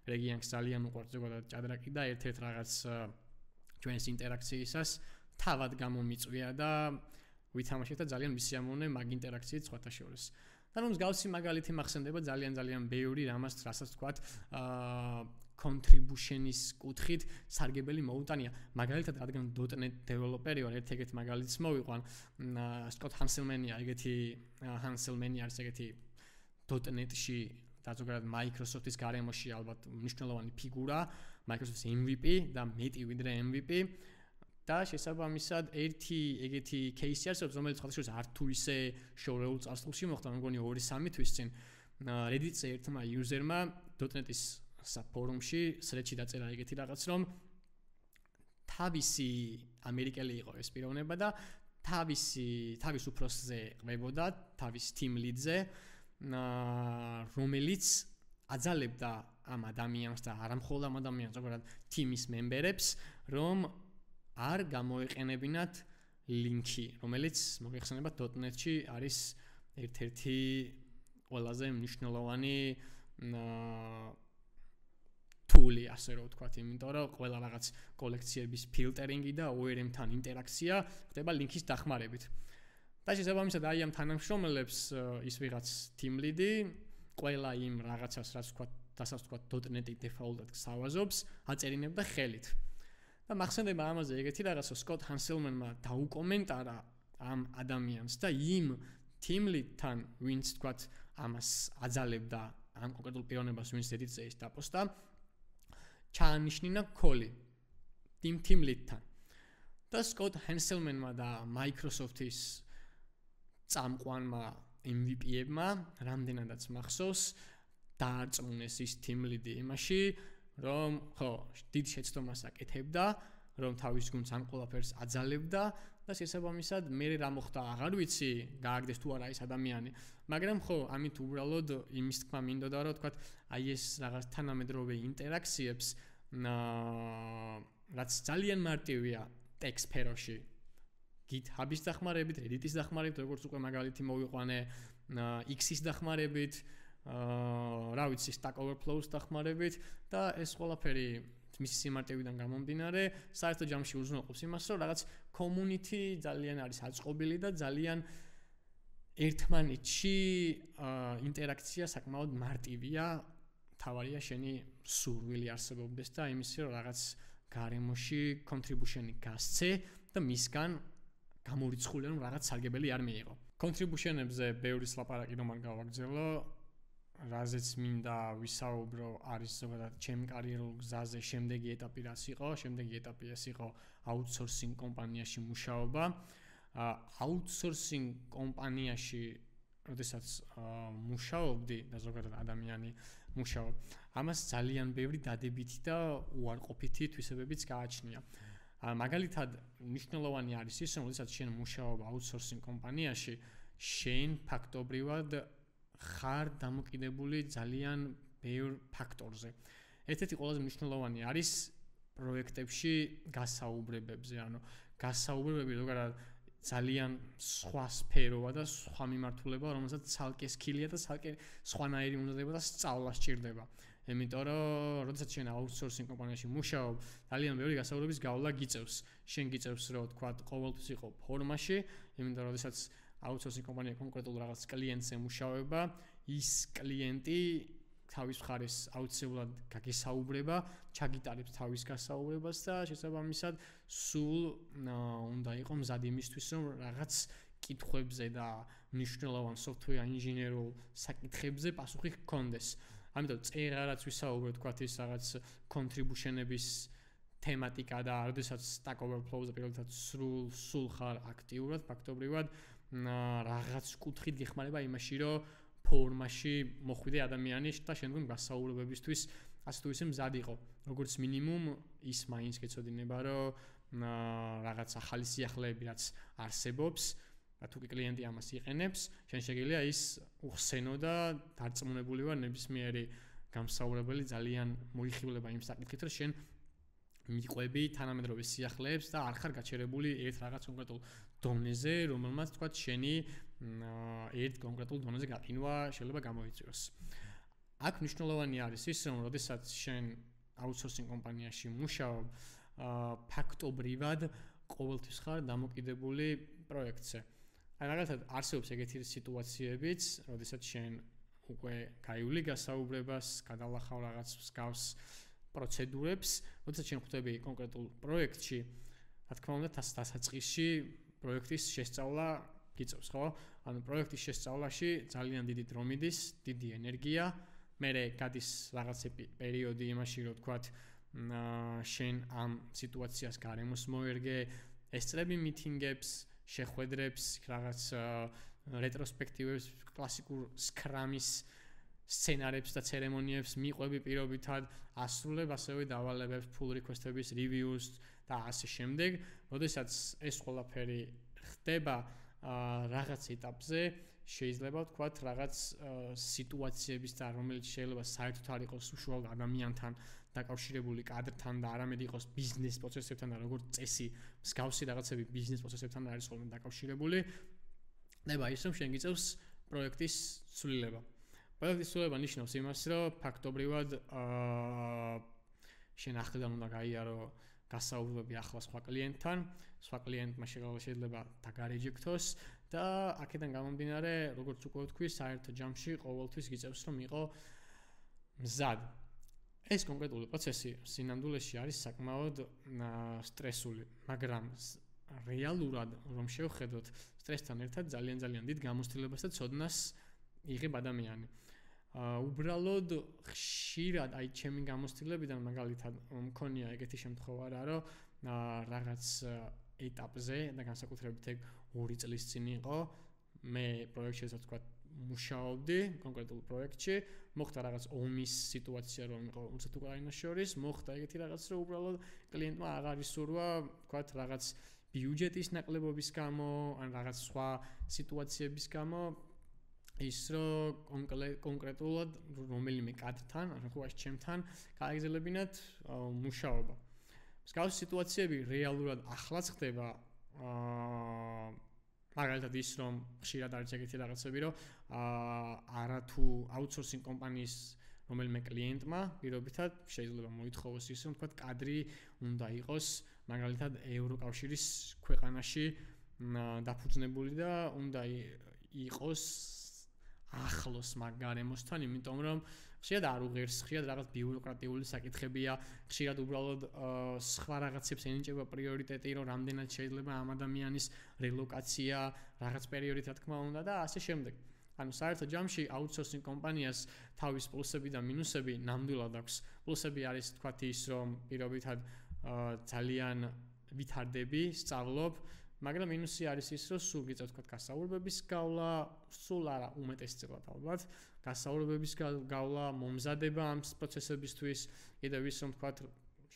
გრეგიანს ძალიან უყვარს ზოგადად ჭადრაკი და ერთ-ერთ რაღაც ჩვენს ინტერაქციისას თავად გამომიწვია და ვითამაშეთ და ძალიან მისიამოვნე მაგ ინტერაქციით სხვათა შორის. და რომ მსგავსი მაგალითი მახსენდება ძალიან ბევრი რასაც ვთქვათ contribution-ის კუთხით სარგებელი მოუტანია. მაგალითად, რადგან .NET დეველოპერი ვარ, ერთ-ერთი მაგალითს მოვიყვან, Scott Hanselman-ი არის ეგეთი .NET-ში და ზოგადად Microsoft-ის გარემოში ალბათ მნიშვნელოვანი ფიგურა, Microsoft-ის MVP და მეტი ვიდრე MVP და შესაბამისად ერთი ეგეთი кейსი არის, რომელიც ხალხს არ თუ ისე შორეულ წარსულში მოხდა, მეგონი 2-3 თვის წინ Reddit-ზე ერთმა user-მა .NET-ის ფორუმში thread-ში დაწერა ეგეთი რაღაც, რომ თავისი ამერიკელი იყო ეს პიროვნება და თავის უფროსზე ყბებოდა, თავის team lead-ზე, რომელიც აძალებდა ამ ადამიანს და არა მხოლოდ ამ ადამიანს, ზოგადად team-ის მემბერებს, რომ არ გამოეყენებინათ ლინკი, რომელიც მოგეხსენებათ .NET-ში არის ერთ-ერთი ყველაზე მნიშვნელოვანი tool-ი, ასე რომ ვთქვათ, იმიტომ რომ ყველა რაღაც კოლექციების ფილტერინგი და ORM-თან ინტერაქცია ხდება ლინკის დახმარებით. და შესაბამისად აი ამ თანამშრომლებს ის ვიღაც team lead-ი ყველა იმ რაღაცას, რაც ვთქვათ .NET-ი default-ად გსავაზობს, აწერინებდა ხელით. და მახსენდება ამაზე ეგეთი რაღაც, რომ Scott Hanselman-მა დაუკომენტარა ამ ადამიანს და იმ team lead-თან, ვინც ვთქვათ ამას აძალებდა ამ კონკრეტულ პიროვნებას, ვინც Reddit-ზე ის დაპოსტა, ჩაანიშნინა call-ი იმ team lead-თან. და Scott Hanselman-მა და Microsoft-ის წამყვანმა MVP-ებმა რამდენადაც მახსოვს, დაარწმუნეს ის team lead-ი იმაში, რომ ხო, დიდ შეცდომას აკეთებდა, რომ თავის გუნდს ამ ყველაფერს აძალებდა და შესაბამისად მე რა მოხდა აღარ ვიცი, გააგდეს თუ არა ეს ადამიანი, მაგრამ ხო, ამით უბრალოდ იმის თქმა მინდოდა, რომ თქვა აი ეს რაღაც თანამედროვე ინტერაქციებს რაც ძალიან მარტივია ტექ სფეროში GitHub-ის დახმარებით, Reddit-ის დახმარებით, როგორც უკვე მაგალითი მოვიყვანე, X-ის დახმარებით, რა ვიცი, Stack Overflow-ის დახმარებით და ეს ყველაფერი მისი სიმარტივიდან გამომდინარე, საერთო ჯამში უზრუნველყოფს იმას, რომ რაღაც community ძალიან არის აწყობილი და ძალიან ერთმანეთში ინტერაქცია საკმაოდ მარტივია, თავარია შენი სურვილი არსებობდეს და იმისი რომ რაღაც გარემოში contribution-ი გასცე და მისგან გამორიცხული რომ რაღაც სარგებელი არ მიიღო. Contribution-ებზე ბევრი ლაპარაკი რომ არ გავაგრძელო, რაზეც მინდა ვისაუბრო არის ზოგადად ჩემი კარიერულ გზაზე შემდეგი ეტაპი რაც იყო, შემდეგი ეტაპი ეს იყო outsourcing კომპანიაში მუშაობა. Outsourcing კომპანიაში, როდესაც მუშაობდი და ზოგადად ადამიანი მუშაობ, ამას ძალიან ბევრი დადებითი და უარყოფითი თვისებებიც გააჩნია. მაგალითად, მნიშვნელოვანი არის ის, რომ როდესაც შენ მუშაობ outsourcing კომპანიაში, შენ ფაქტობრივად ხარ დამოკიდებული ძალიან ბევრ ფაქტორზე. ერთ-ერთი ყველაზე მნიშვნელოვანი არის პროექტებში გასაუბრებებზე, ანუ გასაუბრებები ზოგადად ძალიან სხვა სფეროა და სხვა მიმართულება, რომელსაც ცალკე სკილია და ცალკე სხვანაირი უნდადება და სწავლა სჭირდება. იმიტომ რომ როდესაც შენ outsourcing კომპანიაში მუშაობ, ძალიან ბევრი გასაუბრების გავლა გიწევს. შენ გიწევს რომ თქვა ყოველთვის იყო ფორმაში, იმიტომ რომ როდესაც outsourcing კომპანია კონკრეტულ რაღაც კლიენტზე მუშაობა, ის კლიენტი თავის მხარეს აუცილებლად გაგესაუბრება, ჩაგიტარებს თავის გასაუბრებას და შესაბამისად სულ უნდა იყოს მზად იმისთვის, რომ რაღაც კითხვებზე და მნიშვნელოვან software ინჟინერულ საკითხებზე პასუხი ჰქონდეს. ამიტომ წერარაც ვისაუბრე თქვა ის რაღაც contribution-ების თემატიკა და როდესაც Stack Overflow-ზე პირველად სულ ხარ აქტიურად, ფაქტობრივად რაღაც კუთხით გეხმარება იმაში, რომ ფორმაში მოხვიდე ადამიანი და შემდგომ გასაუბრებებისთვის ასე თუ ისე მზად იყო. როგორც მინიმუმ ის მაინც გეცოდინება, რომ რაღაც ახალი სიახლეები რაც არსებობს, და თუ კი კლიენტი ამას იყენებს, შენ შეგიძლია ის უხსენო და დარწმუნებული ვარ ნებისმიერი გამსაუბრებელი ძალიან მოიხილება იმ საკითხით, რომ შენ მიყვები თანამედროვე სიახლეებს და არ ხარ გაჩერებული ერთ რაღაც კონკრეტულ დონეზე, რომელმაც თქვა შენი ერთ კონკრეტულ დონეზე გაყინვა შეიძლება გამოიწვიოს. აქ მნიშვნელოვანი არის ის, რომ როდესაც შენ outsourcing კომპანიაში მუშაობ, ფაქტობრივად ყოველთვის ხარ დამოკიდებული პროექტზე. აი მაგალითად არსებობს ეგეთი სიტუაციებიც, როდესაც შენ უკვე გაივლი გასაუბრებას, გადალახავ რაღაც მსგავს პროცედურებს, როდესაც შენ ხვდები კონკრეტულ პროექტში, რა თქმა უნდა, დასაწყისში პროექტის შესწავლა გიწევს, ხო? ანუ პროექტის შესწავლაში ძალიან დიდი დრო მიდის, დიდი ენერგია, მერე გადის რაღაც პერიოდი იმაში, რომ თქვათ, შენ ამ სიტუაციას გარემოს მოერგე, ესწრები მიტინგებს, შეხვედრებს, რაღაც რეტროსპექტივებს, კლასიკურ სკრამის სცენარებს და ცერემონიებს მიყვები პირობითად, ასრულებ ასევე დავალებებს, pull request-ების reviews და ასე შემდეგ. როდესაც ეს ყველაფერი ხდება რაღაც ეტაპზე, შეიძლება ვთქვათ რაღაც სიტუაციების და რომელიც შეიძლება საერთოდ არ იყოს უშუალოდ ადამიანთან დაკავშირებული კადრთან და არამედ იყოს ბიზნეს პროცესებთან და როგორც წესი მსგავსი რაღაცები ბიზნეს პროცესებთან არის ხოლმე დაკავშირებული. ნება ის რომ შენ გიწევს პროექტის ცვლილება. პროექტის ცვლილება ნიშნავს იმას, რომ ფაქტობრივად შენ ახლიდან უნდა გაიარო გასაუბრები ახლა სხვა კლიენტთან, სხვა კლიენტმა შეიძლება დაგარეჯექტოს და აქედან გამომდინარე, როგორც უკვე ვთქვი, საერთო ჯამში ყოველთვის გიწევს რომ იყო მზად. ეს კონკრეტული პროცესი სინამდვილეში არის საკმაოდ სტრესული, მაგრამ რეალურად რომ შევხედოთ, სტრესთან ერთად ძალიან დიდ გამოცდილებას და ცოდნას იღებ ადამიანი. უბრალოდ ხშირად აი ჩემი გამოცდილებიდან მაგალითად მქონია ეგეთი შემთხვევა რა, რომ რაღაც ეტაპზე და განსაკუთრებით ეგ 2 წლის წინ იყო, მე პროექტში ასე ვთქვათ მუშაობდი კონკრეტულ პროექტში, მოხდა რაღაც ომის სიტუაცია რომ იყო რუსეთ უკრაინას შორის, მოხდა ეგეთი რაღაც რომ უბრალოდ კლიენტმა აღარ ისურვა, ვთქვათ, რაღაც ბიუჯეტის ნაკლებობის გამო, ან რაღაც სხვა სიტუაციების გამო ის რომ კონკრეტულად რომელიმე კადრთან, ან ხუაში ჩემთან გაიგრძელებინათ მუშაობა. მსგავსი სიტუაციები რეალურად ახლაც ხდება მაგალითად ის რომ ხშირად არის ეგეთი რაღაცები რომ არათუ აუთსორსინგ კომპანიის რომელიმე კლიენტმა პირობითად შეიძლება მოითხოვოს ის რომ თქვა კადრი უნდა იყოს მაგალითად ევროკავშირის ქვეყანაში დაფუძნებული და უნდა იყოს ახლოს მაგ გარემოსთან, იმიტომ რომ ხშირად არ უღირს, ხშირად რაღაც ბიუროკრატიული საკითხებია, ხშირად უბრალოდ სხვა რაღაცებს ენიჭება პრიორიტეტი, რომ რამდენად შეიძლება ამ ადამიანის რელოკაცია რაღაც პერიოდით რა თქმა უნდა და ასე შემდეგ. ანუ საერთო ჯამში აუთსორსინგ კომპანიას თავის პლუსები და მინუსები ნამდვილად აქვს. პლუსები არის თქვათ ის, რომ პირობითად ძალიან ვითარდები, სწავლობ, მაგრამ მინუსი არის ის, რომ სულ გიწევთ თქვათ გასაუბრების გავლა, სულ არა უმეტესწილად ალბათ, გასაუბრების გავლა, მომზადება ამ პროცესებისთვის, კიდევ ის რომ თქვათ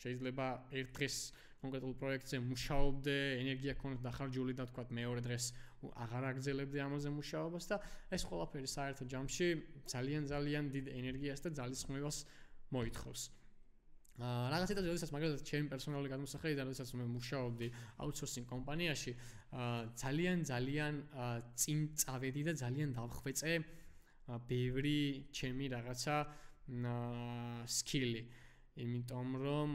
შეიძლება ერთ დღეს კონკრეტულ პროექტზე მუშაობდე, ენერგია გქონდეთ დახარჯული და თქვათ მეორე დღეს აღარ აგრძელებდე ამაზე მუშაობას და ეს ყველაფერი საერთო ჯამში ძალიან დიდ ენერგიას და ძალისხმევას მოითხოვს. რაღაცა როდესაც მაგალითად ჩემი პერსონალური გადმოსახედიდან როდესაც მე მუშაობდი აუთსორსინგ კომპანიაში ძალიან წინ წავედი და ძალიან დავხვეწე ბევრი ჩემი რაღაცა სკილი იმიტომ რომ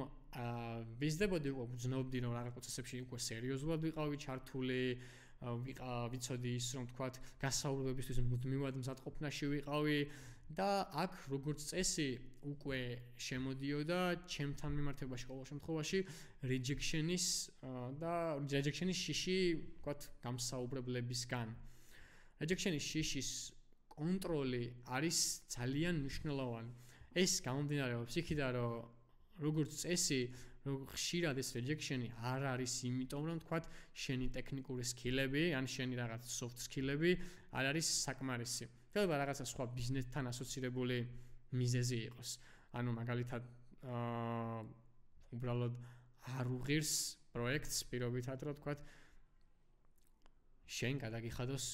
ვიზრდებოდი უკვე ვძნობდი რომ რაღაც პროცესებში უკვე სერიოზულად ვიყავი ჩართული ვიცოდი ის რომ თქვათ გასაუბრებისთვის მუდმივად მზადყოფნაში ვიყავი და აქ როგორც წესი უკვე შემოდიოდა ჩემთან მიმართებაში ყოველ შემთხვევაში rejection-ის შიში ვთქვათ გამსაუბრებლებისგან. rejection-ის შიშის კონტროლი არის ძალიან მნიშვნელოვანი. ეს გამომდინარეობს იქიდან რომ როგორც წესი ხშირად ეს rejection-ი არ არის იმიტომ რომ ვთქვათ შენი ტექნიკური სკილები ან შენი რაღაც soft სკილები არ არის საკმარისი. შეიძლება რაღაცა სხვა ბიზნესთან ასოცირებული მიზეზი იყოს. ანუ მაგალითად უბრალოდ არ უღირს პროექტს პირობითად რომ ვთქვათ შენ გადაგიხადოს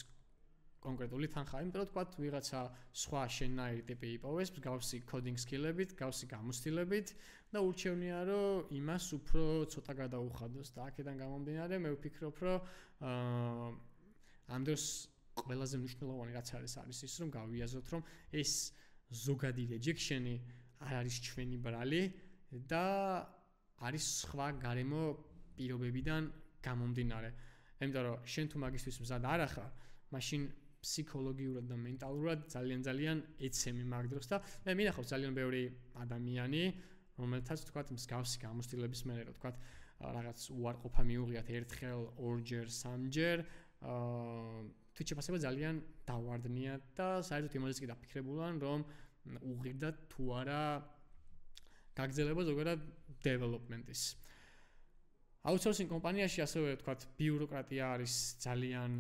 კონკრეტული თანხა, იმიტომ რომ ვთქვათ ვიღაცა სხვა შენნაირი ტიპი იპოვეს, მსგავსი coding სკილებით, მსგავსი გამოცდილებით და ურჩევნია რომ იმას უფრო ცოტა გადაუხადოს და აქედან გამომდინარე მე ვფიქრობ რომ ამ დროს ყველაზე მნიშვნელოვანი რაც არის ის რომ გავიაზროთ რომ ეს ზოგადი rejection-ი არ არის ჩვენი ბრალი და არის სხვა გარემო პირობებიდან გამომდინარე. იმიტომ რომ შენ თუ მაგისთვის მზად არ ახარ, მაშინ ფსიქოლოგიურად და მენტალურად ძალიან ეცემი მაგ დროს და მე მინახავს ძალიან ბევრი ადამიანი, რომელთაც თქვათ მსგავსი გამოცდილების მერე რომ თქვათ რაღაც უარყოფა მიუღიათ ერთხელ, ორჯერ, სამჯერ თუ შეფასება ძალიან დავარდნიათ და საერთოდ იმაზეც კი დაფიქრებულან რომ უღირდათ თუ არა გაგრძელება ზოგადად development-ის. აუთსორსინგ კომპანიაში ასევე ვთქვათ ბიუროკრატია არის ძალიან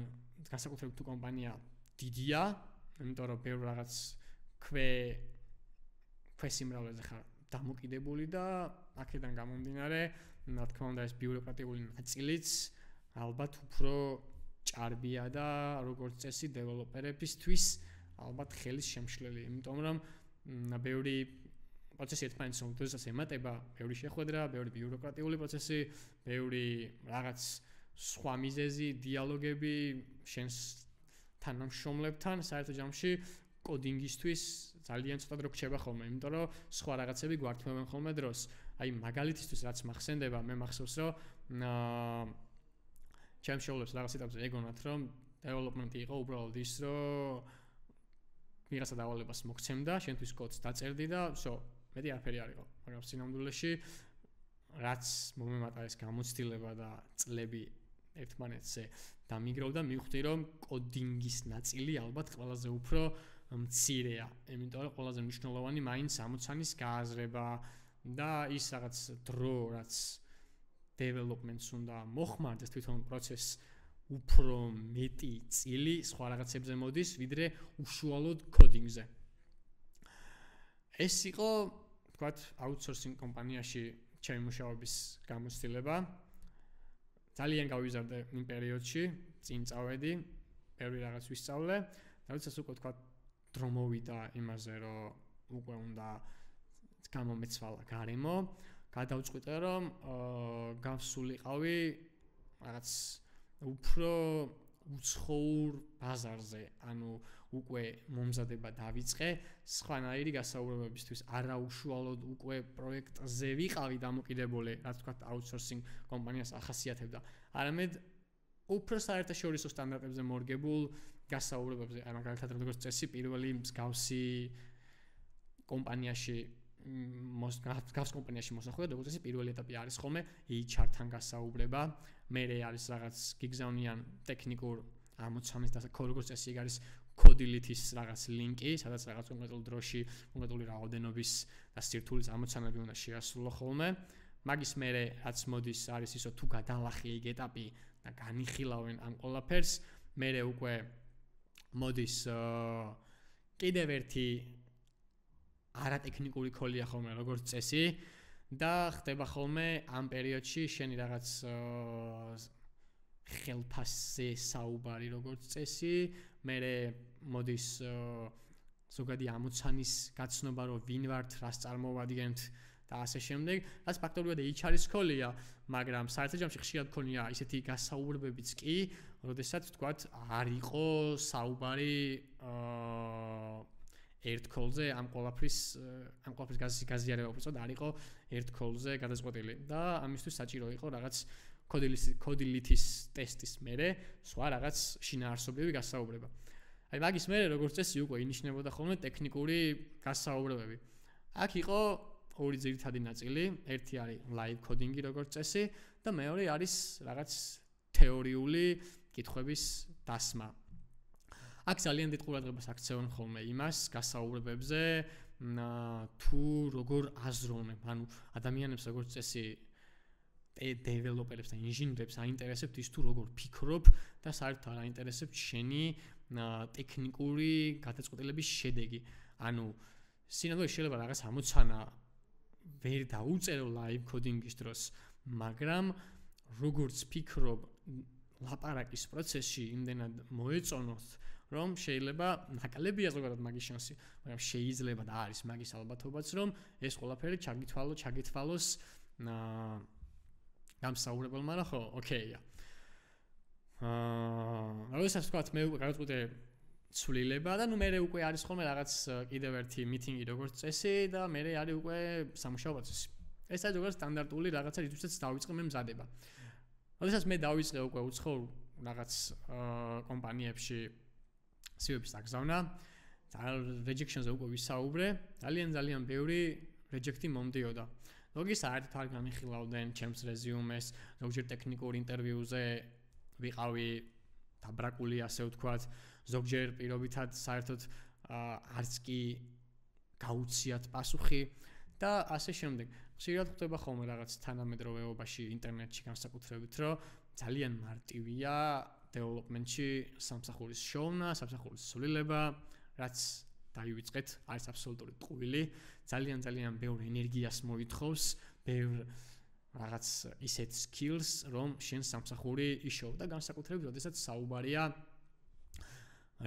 განსაკუთრებით თუ კომპანია დიდია, იმიტომ რომ ბევრ რაღაც ქვესიმრავლეზე ხარ დამოკიდებული და აქედან გამომდინარე, რა თქმა უნდა ეს ბიუროკრატიული ნაწილიც ალბათ უფრო ჭარბია და როგორც წესი დეველოპერებისთვის ალბათ ხელის შემშლელი, იმიტომ რომ ბევრი პროცესი ერთმანეთს ოდესას ემატება, ბევრი შეხვედრა, ბევრი ბიუროკრატიული პროცესი, ბევრი რაღაც სხვა მიზეზი, დიალოგები შენს თანამშრომლებთან საერთო ჯამში კოდინგისთვის ძალიან ცოტა დრო გრჩება ხოლმე, იმიტომ რომ სხვა რაღაცები გვართმევენ ხოლმე დროს. აი მაგალითისთვის რაც მახსენდება, მე მახსოვს რომ ჩემს შეუძლებს რაღაც ეტაპზე ეგონათ რომ development-ი იყო უბრალოდ ის რომ ვიღაცა დავალებას მოგცემდა, შენთვის კოდს დაწერდი და всё, მეტი არაფერი არ იყო. მაგრამ სინამდვილეში რაც მომემატა ეს გამოცდილება და წლები ერთმანეთზე დამიგროვდა, მივხვდი რომ კოდინგის ნაწილი ალბათ ყველაზე უფრო მცირეა, იმიტომ რომ ყველაზე მნიშვნელოვანი მაინც ამოცანის გააზრება და ის რაღაც დრო, რაც development-ს უნდა მოხმარდეს თვითონ პროცესს უფრო მეტი წილი სხვა რაღაცებზე მოდის, ვიდრე უშუალოდ კოდინგზე. ეს იყო, ვთქვათ, აუთსორსინგ კომპანიაში ჩემი მუშაობის გამოცდილება. ძალიან გავიზარდე იმ პერიოდში, წინ წავედი, ბევრი რაღაც ვისწავლე და როდესაც უკვე ვთქვათ, დრო მოვიდა იმაზე, რომ უკვე უნდა გამომეცვალა გარემო, გადავწყვიტე, რომ გავსულიყავი რაღაც უფრო უცხოურ ბაზარზე, ანუ უკვე მომზადება დავიწყე, სხვანაირი გასაუბრებებისთვის, არა უშუალოდ უკვე პროექტზე ვიყავი დამოკიდებული, რაც ვთქვათ, აუთსორსინგ კომპანიას ახასიათებდა, არამედ უფრო საერთაშორისო სტანდარტებზე მორგებულ გასაუბრებებზე, აი მაგალითად, როგორც წესი, პირველი მსგავსი კომპანიაში მოსახლე, როგორც წესი, პირველი ეტაპი არის ხოლმე HR-თან გასაუბრება, მერე არის რაღაც გიგზავნიან ტექნიკურ ამოცანის და როგორც წესი იქ არის კოდილითის რაღაც ლინკი, სადაც რაღაც კონკრეტულ დროში, კონკრეტული რაოდენობის და სირთულის ამოცანები უნდა შეასრულო ხოლმე. მაგის მერე რაც მოდის არის ისო თუ გადალახი ეგ ეტაპი და განიხილავენ ამ ყველაფერს, მერე უკვე მოდის კიდევ ერთი არატექნიკური კოლია ხოლმე როგორც წესი და ხდება ხოლმე ამ პერიოდში შენი რაღაც ხელფასზე საუბარი როგორც წესი, მერე მოდის ზოგადი ამოცანის გაცნობა, რომ ვინ ვართ, რას წარმოვადგენთ და ასე შემდეგ, რაც ფაქტობრივად HR-ის კოლია, მაგრამ საერთო ჯამში ხშირად ქონია ისეთი გასაუბრებებიც კი, როდესაც ვთქვათ, არ იყო საუბარი ერთ კოლზე ამ ყველაფრის გაზიარება უბრალოდ არ იყო ერთ კოლზე გადაწყვეტილი და ამისთვის საჭირო იყო რაღაც კოდილითის ტესტის მერე სხვა რაღაც შინაარსობრივი გასაუბრება. აი მაგის მერე როგორც წესი უკვე ინიშნებოდა ხოლმე ტექნიკური გასაუბრებები. აქ იყო ორი ძირითადი ნაწილი, ერთი არის live coding-ი როგორც წესი და მეორე არის რაღაც თეორიული კითხვების დასმა. აქ ძალიან დიდ ყურადღებას აქცევენ ხოლმე იმას გასაუბრებებზე, თუ როგორ აზროვნებ, ანუ ადამიანებს როგორც წესი დეველოპერებს და ინჟინერებს აინტერესებთ ის თუ როგორ ფიქრობ და საერთოდ არ აინტერესებთ შენი ტექნიკური გადაწყვეტილების შედეგი. ანუ სინამდვილეში შეიძლება რაღაც ამოცანა ვერ დაუწერო live coding-ის დროს, მაგრამ როგორც ფიქრობ ლაპარაკის პროცესში იმდენად მოეწონოთ, რომ შეიძლება ნაკლებია ზოგადად მაგის შანსი, მაგრამ შეიძლება და არის მაგის ალბათობაც, რომ ეს ყველაფერი ჩაგითვალოს გამსაუბრებელმა, რა ხო, ოკეია. როდესაც ვთქვათ, მე უკვე გადაწყვეტე ცვლილება და ნუ მე უკვე არის ხოლმე რაღაც კიდევ ერთი მიტინგი როგორც წესი და მე არის უკვე სამუშაო პროცესი. ეს არის როგორც სტანდარტული რაღაცა, რითვისაც დავიწყე მე მზადება. როდესაც მე დავიწყე უკვე უცხოურ რაღაც კომპანიებში CV-ების დაგზავნა, rejection-ზე უკვე ვისაუბრე, ძალიან ბევრი reject-ი მომდიოდა. ზოგი საერთოდ არ გამიხილავდნენ ჩემს რეზიუმეს, ზოგჯერ ტექნიკურ ინტერვიუზე ვიყავი დაბრაკული, ასე ვთქვათ, ზოგჯერ პირობითად საერთოდ არც კი გაუციათ პასუხი და ასე შემდეგ. ხშირად ხდება ხოლმე რაღაც თანამედროვეობაში ინტერნეტში განსაკუთრებით, რომ ძალიან მარტივია development-ში სამსახურის შოვნა, სამსახურის ცვლილება, რაც დაივიწყეთ, არის აბსოლუტური ტყუილი, ძალიან ბევრ ენერგიას მოითხოვს, ბევრ რაღაც ისეთ skills, რომ შენ სამსახური იშოვ და განსაკუთრებით, როდესაც საუბარია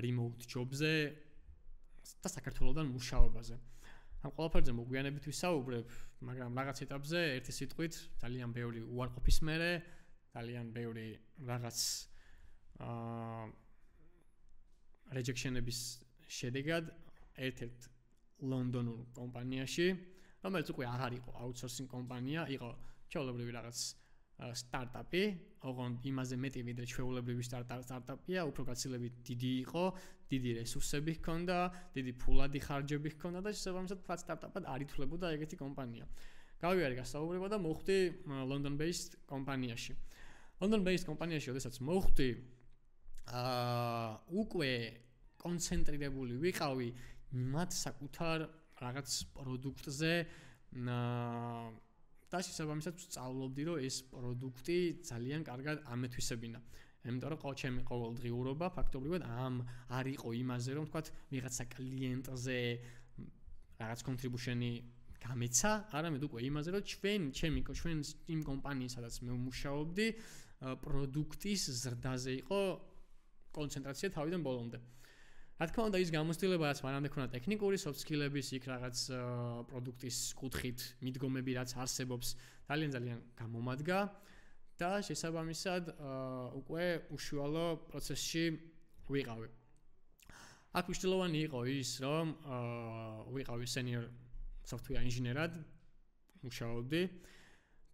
remote job-ზე და საქართველოსთან მუშაობაზე. ამ ყველაფერზე მოგვიანებით ვისაუბრებ, მაგრამ რაღაც ეტაპზე ერთი სიტყვით ძალიან ბევრი უარყოფის მერე, ძალიან ბევრი რაღაც rejection-ების შედეგად ერთ-ერთ ლონდონურ კომპანიაში, რომელიც უკვე აღარ იყო outsourcing კომპანია, იყო ჩვეულებრივი რაღაც სტარტაპი, ოღონდ იმაზე მეტი ვიდრე ჩვეულებრივი სტარტაპია, უფრო გაცილებით დიდი იყო, დიდი რესურსები ჰქონდა, დიდი ფულადი ხარჯები ჰქონდა და შესაბამისად ფაც სტარტაპად არ ითვლებოდა ეგეთი კომპანია. გავიარე გასაუბრება და მოვხვდი London based კომპანიაში. London based კომპანიაში, როდესაც მოვხვდი, უკვე კონცენტრირებული ვიყავი მათ საკუთარ რაღაც პროდუქტზე და შესაბამისად ვსწავლობდი, რომ ეს პროდუქტი ძალიან კარგად ამეთვისებინა. იმიტომ რომ ჩემი ყოველდღიურობა ფაქტობრივად არ იყო იმაზე, რომ თქვათ ვიღაცა კლიენტზე რაღაც კონტრიბუშენი გამეცა, არამედ უკვე იმაზე, რომ ჩვენ იმ კომპანიის, სადაც მე ვმუშაობდი, პროდუქტის ზრდაზე იყო კონცენტრაცია თავიდან ბოლომდე. რა თქმა უნდა, ის გამოცდილება, რაც მანამდე ქონდა ტექნიკური soft skill-ების, იქ რაღაც პროდუქტის კუთხით მიდგომები, რაც არსებობს, ძალიან გამომადგა და შესაბამისად უკვე უშუალო პროცესში ვიყავი. აქ მნიშვნელოვანი იყო ის, რომ ვიყავი senior software engineer-ად, მუშაობდი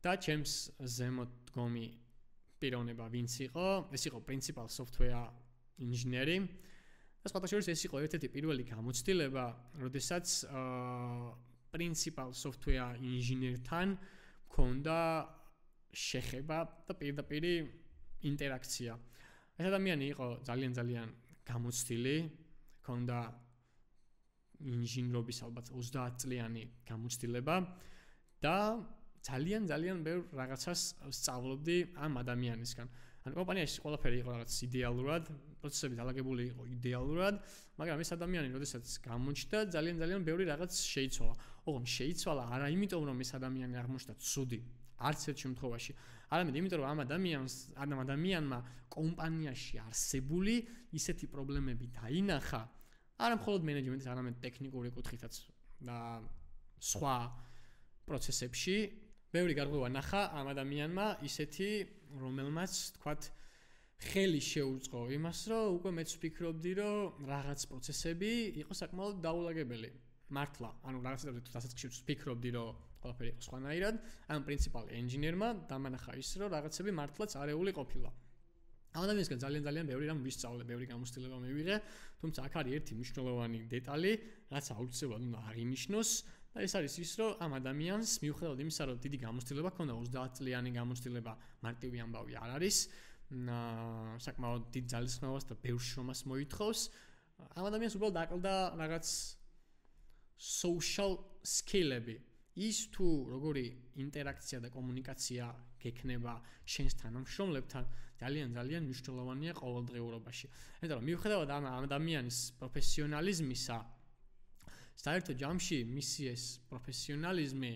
და ჩემს ზემოთ დგომი პიროვნება ვინც იყო, ეს იყო principal software engineer-ი. და სხვადასხვა ეს იყო ერთ-ერთი პირველი გამოცდილება, როდესაც principal software engineer-თან მქონდა შეხება და პირდაპირ ინტერაქცია. ეს ადამიანი იყო ძალიან გამოცდილი, მქონდა ინჟინრობის ალბათ 30 წლიანი გამოცდილება და ძალიან ბევრ რაღაცას სწავლობდი ამ ადამიანისგან. ანუ კომპანიაში ყველაფერი იყო რაღაც იდეალურად, პროცესები დალაგებული იყო იდეალურად, მაგრამ ეს ადამიანი, როდესაც გამოჩნდა, ძალიან ბევრი რაღაც შეიცვალა. ოღონდ შეიცვალა არა იმიტომ, რომ ეს ადამიანი აღმოჩნდა ცუდი, არც ერთ შემთხვევაში, არამედ იმიტომ, რომ ამ ადამიანმა კომპანიაში არსებული ისეთი პრობლემები დაინახა, არა მხოლოდ მენეჯმენტის, არამედ ტექნიკური კუთხითაც და სხვა პროცესებში ბევრი გარღვევა ნახა ამ ადამიანმა ისეთი, რომელმაც თქვათ ხელი შეუწყო იმას, რომ უკვე მეც ვფიქრობდი, რომ რაღაც პროცესები იყო საკმაოდ დაულაგებელი. მართლა, ანუ რაღაცებზე თუ დასაწყისში ვფიქრობდი, რომ ყველაფერი იყო სხვანაირად, ამ principal engineer-მა დამანახა ის, რომ რაღაცები მართლაც არეული ყოფილა. ამ ადამიანისგან ძალიან ბევრი რამ ვისწავლე, ბევრი გამოცდილება მივიღე, თუმცა აქ არის ერთი მნიშვნელოვანი დეტალი, რაც აუცილებლად უნდა აღინიშნოს. და ეს არის ის, რომ ამ ადამიანს მიუხედავად იმისა, რომ დიდი გამოცდილება ჰქონდა, 30 წლიანი გამოცდილება, მარტივი ამბავი არ არის, საკმაოდ დიდ ძალისხმევას და ბევრ შრომას მოითხოვს. ამ ადამიანს უბრალოდ აკლდა რაღაც social skill-ები. ის თუ როგორი ინტერაქცია და კომუნიკაცია გექნება შენს თანამშრომლებთან, ძალიან მნიშვნელოვანია ყოველდღიურობაში. იმიტომ რომ მიუხედავად ამ ადამიანის პროფესიონალიზმისა, საერთო ჯამში მისი ეს პროფესიონალიზმი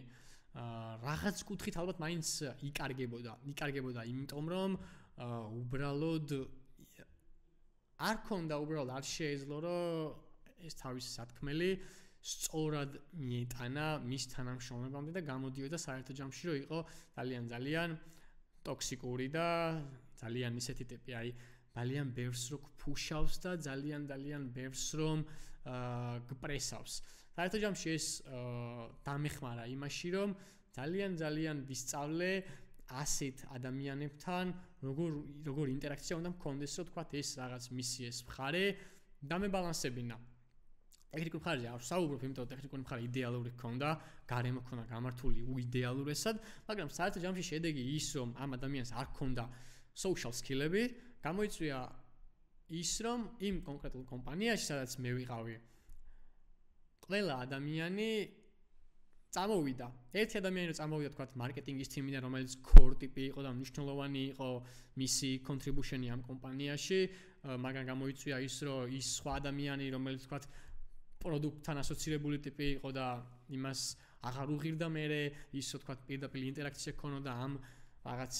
რაღაც კუთხით ალბათ მაინც იკარგებოდა, იმიტომ რომ უბრალოდ არ ქონდა, უბრალოდ არ შეეძლო, რომ ეს თავისი სათქმელი სწორად მიეტანა მის თანამშრომლებამდე და გამოდიოდა საერთო ჯამში, რომ იყო ძალიან ტოქსიკური და ძალიან ისეთი ტიპი, აი ძალიან ბევრს რო გფუშავს და ძალიან ბევრს რომ გპრესავს. საერთო ჯამში ეს დამეხმარა იმაში, რომ ძალიან ვისწავლე ასეთ ადამიანებთან როგორ ინტერაქცია უნდა მქონდეს, რომ თქვათ ეს რაღაც მისი ეს მხარე დამებალანსებინა. ტექნიკურ მხარეზე არ ვსაუბრობ, იმიტომ რომ ტექნიკური მხარე იდეალური ჰქონდა, გარემო ჰქონდა გამართული უიდეალურესად, მაგრამ საერთო ჯამში შედეგი ის, რომ ამ ადამიანს არ ჰქონდა social skill-ები, გამოიწვია ის, რომ იმ კონკრეტულ კომპანიაში, სადაც მე ვიყავი, ყველა ადამიანი წამოვიდა. ერთი ადამიანი რომ წამოვიდა, თქვათ, მარკეტინგის თიმიდან, რომელიც core ტიპი იყო და მნიშვნელოვანი იყო მისი contribution-ი ამ კომპანიაში, მაგრამ გამოიწვია ის, რომ ის სხვა ადამიანი, რომელიც თქვათ, პროდუქტთან ასოცირებული ტიპი იყო და იმას აღარ უღირდა მერე, ის თქვათ, პირდაპირ ინტერაქცია ქონოდა ამ რაღაც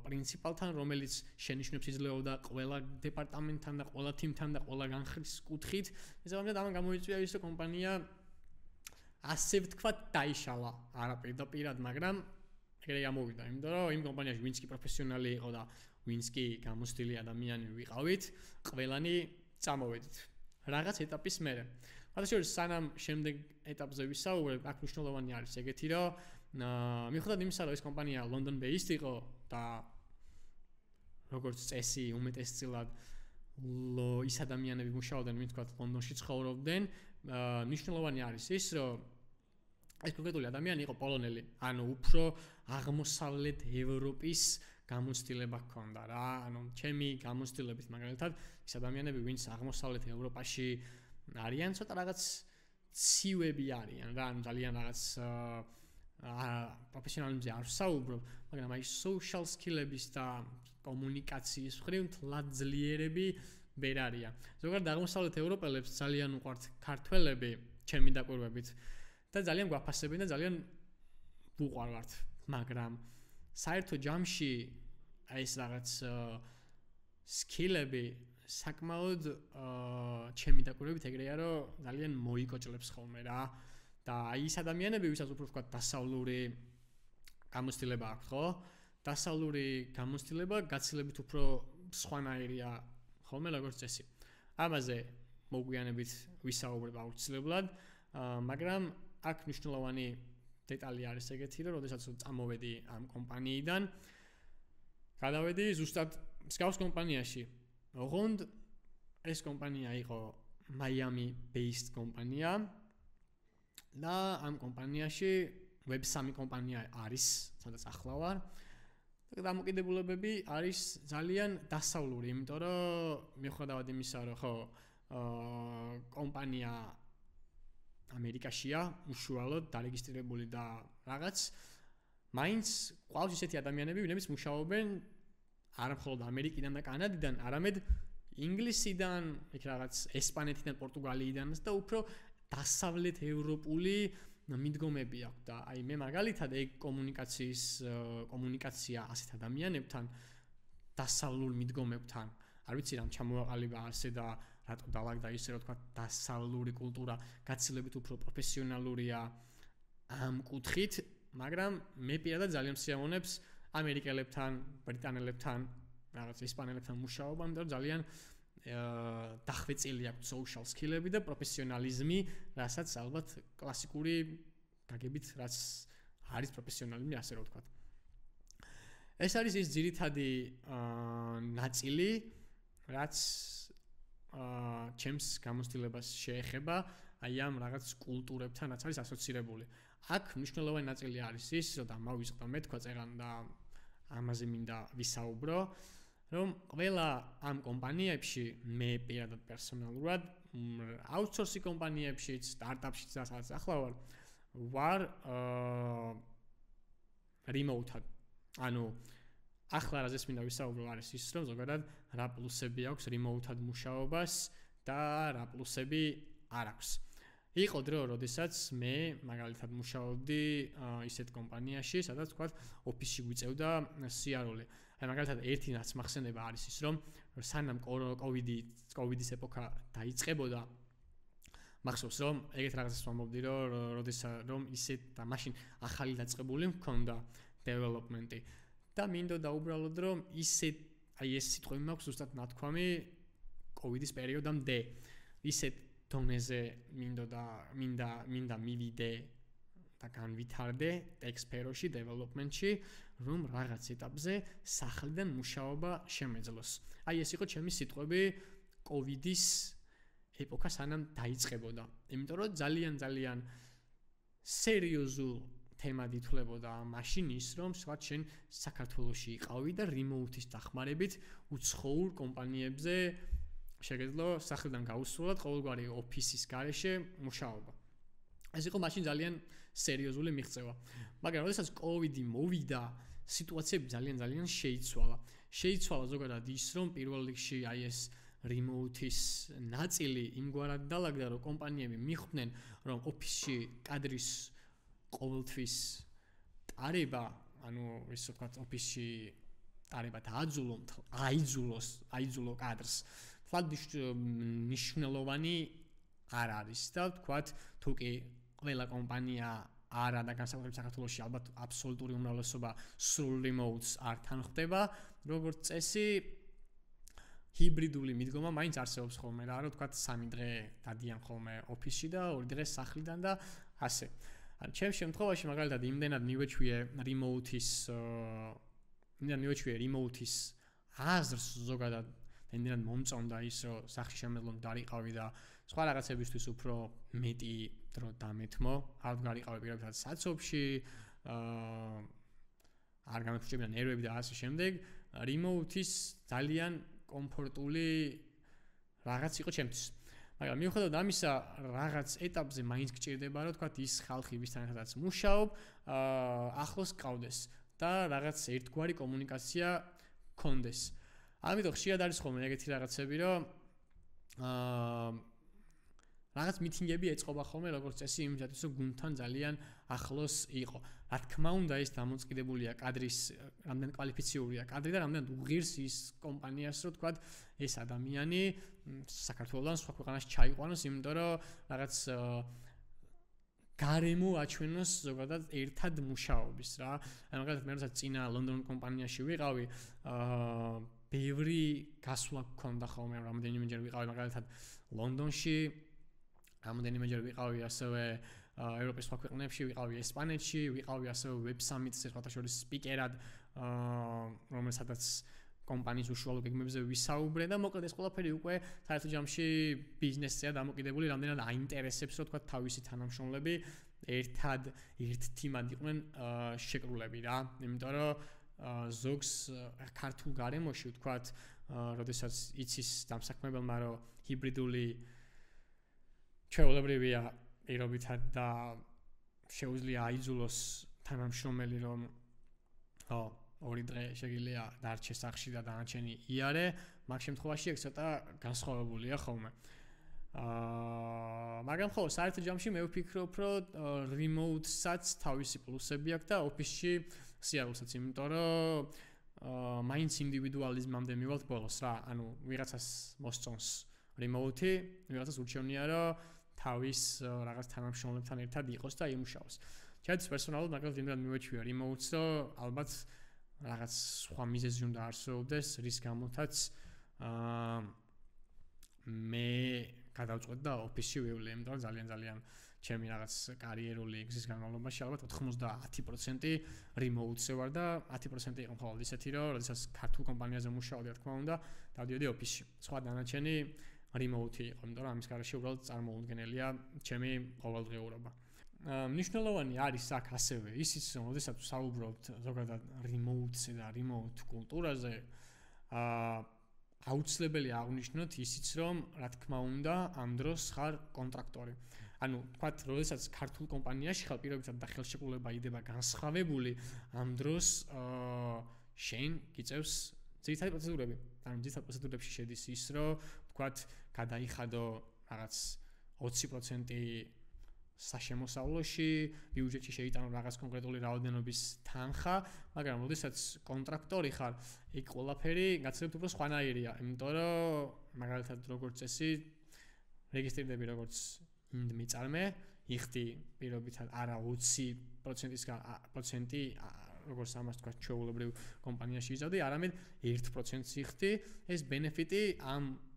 პრინციპალთან, რომელიც შენიშვნებს იძლეოდა ყველა დეპარტამენტთან და ყველა თიმთან და ყველა განხილვის კუთხით. ესაბამისად, ამან გამოიწვია ის, რომ კომპანია ასე ვთქვათ, დაიშალა, არა პირდაპირად, მაგრამ ეგრე გამოვიდა, იმიტომ რომ იმ კომპანიაში ვინც კი პროფესიონალი იყო და ვინც კი გამოცდილი ადამიანი ვიყავით, ყველანი წამოვედით რაღაც ეტაპის მერე. შესაძლოა სანამ შემდეგ ეტაპზე ვისაუბრებ, აქ მნიშვნელოვანი არის ეგეთი, რომ მიუხედავად იმისა, რომ ეს კომპანია London based იყო და როგორც წესი უმეტესწილად ის ადამიანები მუშაობდნენ, ვინც თქვათ ლონდონში ცხოვრობდნენ, მნიშვნელოვანი არის ის, რომ ეს კონკრეტული ადამიანი იყო პოლონელი, ანუ უფრო აღმოსავლეთ ევროპის გამოცდილება ჰქონდა რა, ანუ ჩემი გამოცდილებით მაგალითად ის ადამიანები, ვინც აღმოსავლეთ ევროპაში არიან, ცოტა რაღაც ცივები არიან რა, ანუ ძალიან რაღაც პროფესიონალიზმზე არ ვსაუბრობ, მაგრამ აი social skill-ების და კომუნიკაციის მხრივ თლად ძლიერები ვერ არიან. ზოგადად აღმოსავლეთ ევროპელებს ძალიან უყვართ ქართველები, ჩემი დაკვირვებით და ძალიან გვაფასებენ და ძალიან უყვარვართ, მაგრამ საერთო ჯამში აი ეს რაღაც სკილები საკმაოდ ჩემი დაკვირვებით ეგრეა, რომ ძალიან მოიკოჭლებს ხოლმე რა. და აი ეს ადამიანები, ვისაც უფრო ვთქვათ დასავლური გამოცდილება აქვს, ხო? დასავლური გამოცდილება გაცილებით უფრო სხვანაირია ხოლმე როგორც წესი. ამაზე მოგვიანებით ვისაუბრებ აუცილებლად, მაგრამ აქ მნიშვნელოვანი დეტალი არის ეგეთი, რომ როდესაც წამოვედი ამ კომპანიიდან, გადავედი ზუსტად მსგავს კომპანიაში. ოღონდ ეს კომპანია იყო Miami based კომპანია და ამ კომპანიაში Web3 კომპანია არის, სადაც ახლა ვარ. და დამოკიდებულებები არის ძალიან დასავლური, იმიტომ რომ მიუხედავად იმისა, რომ ხო კომპანია ამერიკაშია, უშუალოდ დარეგისტრირებული და რაღაც, მაინც ყავს ისეთი ადამიანები, ვინებიც მუშაობენ არა მხოლოდ ამერიკიდან და კანადიდან, არამედ ინგლისიდან, იქ რაღაც ესპანეთიდან, პორტუგალიიდანაც და უფრო დასავლეთ ევროპული მიდგომები აქვს და აი მე მაგალითად ეგ კომუნიკაცია ასეთ ადამიანებთან დასავლურ მიდგომებთან არ ვიცი რამ ჩამოვაყალიბა ასე და რატო დავაგდა ისე რომ თქვა დასავლური კულტურა გაცილებით უფრო პროფესიონალურია ამ კუთხით, მაგრამ მე პირადად ძალიან მსიამოვნებს ამერიკელებთან, ბრიტანელებთან, რაღაც ესპანელებთან მუშაობა, იმიტომ რომ ძალიან დახვეწილი აქვს social skill-ები და პროფესიონალიზმი, რასაც ალბათ კლასიკური გაგებით რაც არის პროფესიონალიზმი, ასე რომ ვთქვათ. ეს არის ის ძირითადი ნაწილი, რაც ჩემს გამოცდილებას შეეხება აი ამ რაღაც კულტურებთან, რაც არის ასოცირებული. აქ მნიშვნელოვანი ნაწილი არის ის, რომ დამავიწყდა მეთქვა წერან და ამაზე მინდა ვისაუბრო. რომ ყველა ამ კომპანიებში მე პირადად პერსონალურად აუთსორსინგ კომპანიებშიც, სტარტაპშიც და სადაც ახლა ვარ remote-ად. ანუ ახლა რაზეც მინდა ვისაუბრო არის ის, რომ ზოგადად რა პლუსები აქვს remote-ად მუშაობას და რა პლუსები არ აქვს. იყო დრო, როდესაც მე მაგალითად მუშაობდი ისეთ კომპანიაში, სადაც თქვა ოფისში გვიწევდა სიარული. აი მაგალითად ერთი რაც მახსენდება არის ის, რომ სანამ კოვიდის ეპოქა დაიწყებოდა, მახსოვს რომ ეგეთ რაღაცას ვამბობდი, რომ ისეთ და მაშინ ახალი დაწყებული მქონდა development-ი და მინდოდა უბრალოდ რომ ისეთ აი ეს სიტყვები მაქვს ზუსტად ნათქვამი კოვიდის პერიოდამდე ისეთ დონეზე მინდა მივიდე და განვითარდე tech sphero-ში, development-ში, რომ რაღაც ეტაპზე სახლიდან მუშაობა შემეძლოს. აი ეს იყო ჩემი სიტყვები კოვიდის ეპოქა სანამ დაიწყებოდა. იმიტომ რომ ძალიან სერიოზულ თემად ითვლებოდა მაშინ ის, რომ სხვათ შენ საქართველოში იყავი და remote-ის დახმარებით უცხოურ კომპანიებზე შეგეძლო სახლიდან გაუსვლელად ყოველგვარი ოფისის გარეშე მუშაობა. ეს იყო მაშინ ძალიან სერიოზული მიღწევა. მაგრამ როდესაც კოვიდი მოვიდა, სიტუაციები ძალიან შეიცვალა. შეიცვალა ზოგადად ის, რომ პირველ რიგში აი ეს remote-ის ნაწილი იმგვარად დაალაგდა, რომ კომპანიები მიხვდნენ, რომ ოფისში კადრის ყოველთვის ტარება, ანუ ისე ვთქვათ, ოფისში ტარება აიძულო კადრს. მნიშვნელოვანი არ არის და ვთქვათ, თუ კი ყველა კომპანია არა და განსაკუთრებით საქართველოში ალბათ აბსოლუტური უმრავლესობა სრულ remote-ს არ თანხმდება, როგორც წესი ჰიბრიდული მიდგომა მაინც არსებობს ხოლმე რა, რომ ვთქვათ 3 დღე დადიან ხოლმე ოფისში და 2 დღე სახლიდან და ასე. ან ჩემს შემთხვევაში მაგალითად იმდენად მივეჩვიე remote-ის აზრს ზოგადად იმდენად მომწონდა ის, რომ სახლში შემეძლო დარიყავი და სხვა რაღაცებისთვის უფრო მეტი დრო დამეთმო, არ გარიყავი პირობითად საცობში, არ გამეფუჭებინა ნერვები და ასე შემდეგ, remote-ის ძალიან კომფორტული რაღაც იყო ჩემთვის. მაგრამ მიუხედავად ამისა, რაღაც ეტაპზე მაინც გჭირდება, რომ თქვა ის ხალხი, ვისთანაც მუშაობ, ახლოს ყავდეს და რაღაც ერთგვარი კომუნიკაცია გქონდეს. ამიტომ ხშირად არის ხოლმე ეგეთი რაღაცები, რომ რაღაც მიტინგები ეწყობა ხოლმე როგორც წესი იმისათვის, რომ გუნდთან ძალიან ახლოს იყო. რა თქმა უნდა, ეს დამოუკიდებულია კადრის, რამდენ კვალიფიციურია კადრი და რამდენ უღირს ის კომპანიას, რომ თქვა ეს ადამიანი საქართველოსთან სხვა ქვეყანაში ჩაიყვანოს, იმიტომ რომ რაღაც გარემო აჩვენოს ზოგადად ერთად მუშაობის რა. ანუ მაგალითად მე როცა წინა ლონდონ კომპანიაში ვიყავი, ბევრი გასვლა გქონდა ხოლმე, რამდენიმეჯერ ვიყავი მაგალითად ლონდონში, რამდენიმეჯერ ვიყავი ასევე ევროპის სხვა ქვეყნებში, ვიყავი ესპანეთში, ვიყავი ასევე Web Summit-ზე სხვათა შორის სპიკერად, რომელსაც კომპანიის უშუალო გეგმებზე ვისაუბრე და მოკლედ ეს ყველაფერი უკვე საერთო ჯამში ბიზნესზეა დამოკიდებული, რამდენად აინტერესებს, რომ თქვა თავისი თანამშრომლები ერთად ერთ თიმად იყვნენ შეკრულები რა. იმიტომ რომ ზოგს ქართულ გარემოში თქვა, როდესაც იცის დამსაქმებელმა, რომ ჰიბრიდული ჩვეულებრივია პირობითად და შეუძლია აიძულოს თანამშრომელი, რომ ორი დღე შეგიძლია დარჩეს სახლში და დანარჩენი იარე, მაგ შემთხვევაში ეგ ცოტა განსხვავებულია ხოლმე. მაგრამ ხო, საერთო ჯამში მე ვფიქრობ, რომ remote-საც თავისი პლუსები აქვს და office-ში სიარულსაც, იმიტომ რომ მაინც ინდივიდუალიზმამდე მივალთ ბოლოს რა, ანუ ვიღაცას მოსწონს remote-ი, ვიღაცას ურჩევნია, რომ თავის რაღაც თანამშრომლებთან ერთად იყოს და იმუშაოს. ჩემთვის პერსონალურად მაგალითად იმდან მივეჩვია remote-ს, რომ ალბათ რაღაც სხვა მიზეზი უნდა არსებობდეს, რის გამოთაც მე გადავწყვეტ და office-ში ვივლე, იმიტომ რომ ძალიან ჩემი რაღაც კარიერული გზის განმავლობაში ალბათ 90% remote-ზე ვარ და 10% იყო მხოლოდ ისეთი, რომ როდესაც ქართულ კომპანიაზე მუშაობდი, რა თქმა უნდა, დავდიოდი office-ში. სხვა დანარჩენი remote იყო, იმიტომ რომ ამის გარშე უბრალოდ წარმოუდგენელია ჩემი ყოველდღიურობა. მნიშვნელოვანი არის აქ ასევე ისიც, რომ როდესაც ვსაუბრობთ ზოგადად remote-ზე და remote კულტურაზე, აუცილებელი აღნიშნოთ ისიც, რომ რა თქმა უნდა, ამ დროს ხარ კონტრაქტორი. ანუ თქვათ, როდესაც ქართულ კომპანიაში ხარ პირობითად და ხელშეკრულება იდება განსხვავებული, ამ დროს შენ გიწევს ძირითადი პროცედურები. ანუ ძირითადი პროცედურებში შედის ის, რომ თქვათ, გადაიხადო რაღაც 20% საშემოსავლოში, ბიუჯეტში შეიტანო რაღაც კონკრეტული რაოდენობის თანხა, მაგრამ როდესაც კონტრაქტორი ხარ, იქ ყველაფერი გაცილებით უფრო სხვანაირია, იმიტომ რომ მაგალითად როგორც წესი რეგისტრირდები როგორც მიწარმე, იხდი პირობითად არა 20%-ი როგორც ამას თქვა ჩვეულებრივ კომპანიაში იზავდი, არამედ 1%-ს იხდი, ეს ბენეფიტი ამ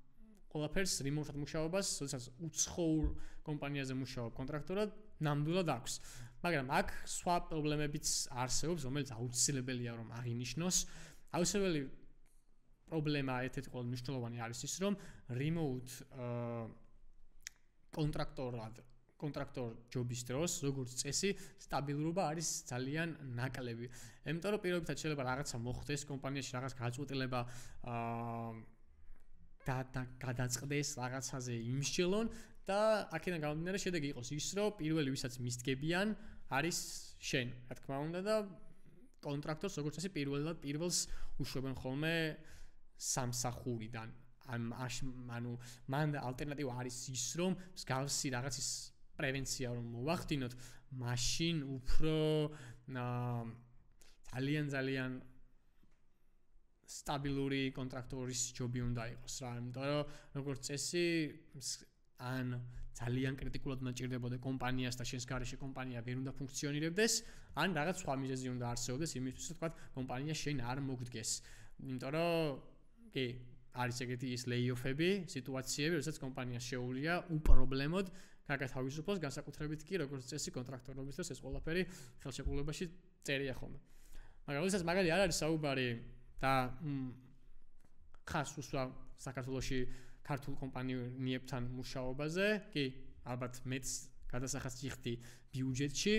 ყველაფერს remote-ად მუშაობას, როდესაც უცხოურ კომპანიაზე მუშაობ კონტრაქტორად, ნამდვილად აქვს. მაგრამ აქ სხვა პრობლემებიც არსებობს, რომელიც აუცილებელია რომ აღინიშნოს. აუცილებელი პრობლემა ერთ-ერთი ყველაზე მნიშვნელოვანი არის ის, რომ remote კონტრაქტორ ჯობის დროს, როგორც წესი, სტაბილურობა არის ძალიან ნაკლები. იმიტომ რომ პირობითად შეიძლება რაღაცა მოხდეს კომპანიაში, რაღაც გაწყვეტილება და გადაწყდეს რაღაცაზე იმსჯელონ და აქედან გამომდინარე შედეგი იყოს ის, რომ პირველი ვისაც მისდგებიან არის შენ, რა თქმა უნდა და კონტრაქტორს როგორც წესი პირველს უშვებენ ხოლმე სამსახურიდან. ანუ მან ალტერნატივა არის ის, რომ მსგავსი რაღაცის პრევენცია რომ მოვახდინოთ, მაშინ უფრო ძალიან სტაბილური კონტრაქტორის ჯობი უნდა იყოს რა, იმიტომ რომ როგორც წესი ან ძალიან კრიტიკულად უნდა ჭირდებოდა კომპანიას და შენს გარეშე კომპანია ვერ უნდა ფუნქციონირებდეს, ან რაღაც სხვა მიზეზი უნდა არსებობდეს იმისთვის, რომ თქვა კომპანია შენ არ მოგდგეს. იმიტომ რომ კი, არის ეგეთი ის ლეიოფები, სიტუაციები, როდესაც კომპანიას შეუძლია უპრობლემოდ კარგად თავისუფლოს, განსაკუთრებით კი როგორც წესი კონტრაქტორობის დროს ეს ყველაფერი ხელშეკრულებაში წერია ხოლმე. მაგრამ როდესაც მაგალი არ არის საუბარი და ხას უსვა საქართველოში ქართულ კომპანიებთან მუშაობაზე, კი, ალბათ მეც გადასახადს იხდი ბიუჯეტში,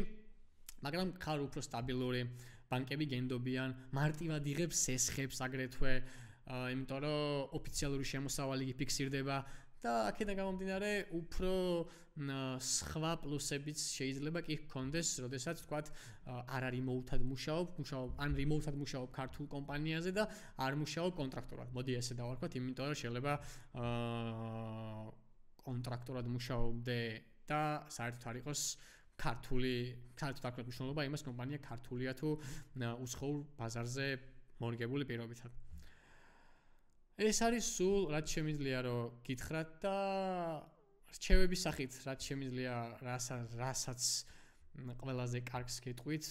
მაგრამ ხარ უფრო სტაბილური, ბანკები გენდობიან, მარტივად იღებს სესხებს აგრეთვე, იმიტომ რომ ოფიციალური შემოსავალი ფიქსირდება და აქედან გამომდინარე უფრო სხვა პლუსებიც შეიძლება კი ჰქონდეს, როდესაც თქვათ არ არის remote-ად მუშაობ ან remote-ად მუშაობ ქართულ კომპანიაზე და არ მუშაობ კონტრაქტორად. მოდი ესე დავარქვათ, იმიტომ რომ შეიძლება კონტრაქტორად მუშაობდე და საერთოდ არ იყოს საერთოდ არ აქვს მნიშვნელობა იმას კომპანია ქართულია თუ უცხოურ ბაზარზე მორგებული პირობითად. ეს არის სულ რაც შემიძლია რომ გითხრათ და რჩევების სახით რაც შემიძლია რასაც ყველაზე კარგს გეტყვით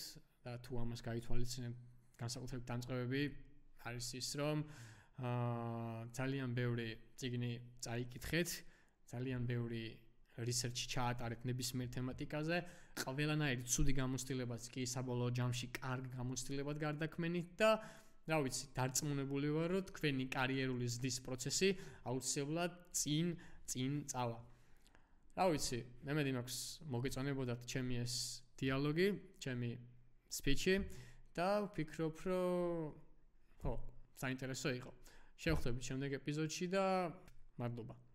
და თუ ამას გაითვალისწინებთ განსაკუთრებით დამწყებები არის ის რომ ძალიან ბევრი წიგნი წაიკითხეთ, ძალიან ბევრი research ჩაატარეთ ნებისმიერ თემატიკაზე, ყველანაირი ცუდი გამოცდილებაც კი საბოლოო ჯამში კარგ გამოცდილებად გარდაქმენით და რა ვიცი, დარწმუნებული ვარ, რომ თქვენი კარიერული ზრდის პროცესი აუცილებლად წინ წავა. რა ვიცი, მე მედი მაქვს მოგეწონებოდათ ჩემი ეს დიალოგი, ჩემი სპიჩი და ვფიქრობ, რომ საინტერესო იყო. შევხვდებით შემდეგ ეპიზოდში და მადლობა.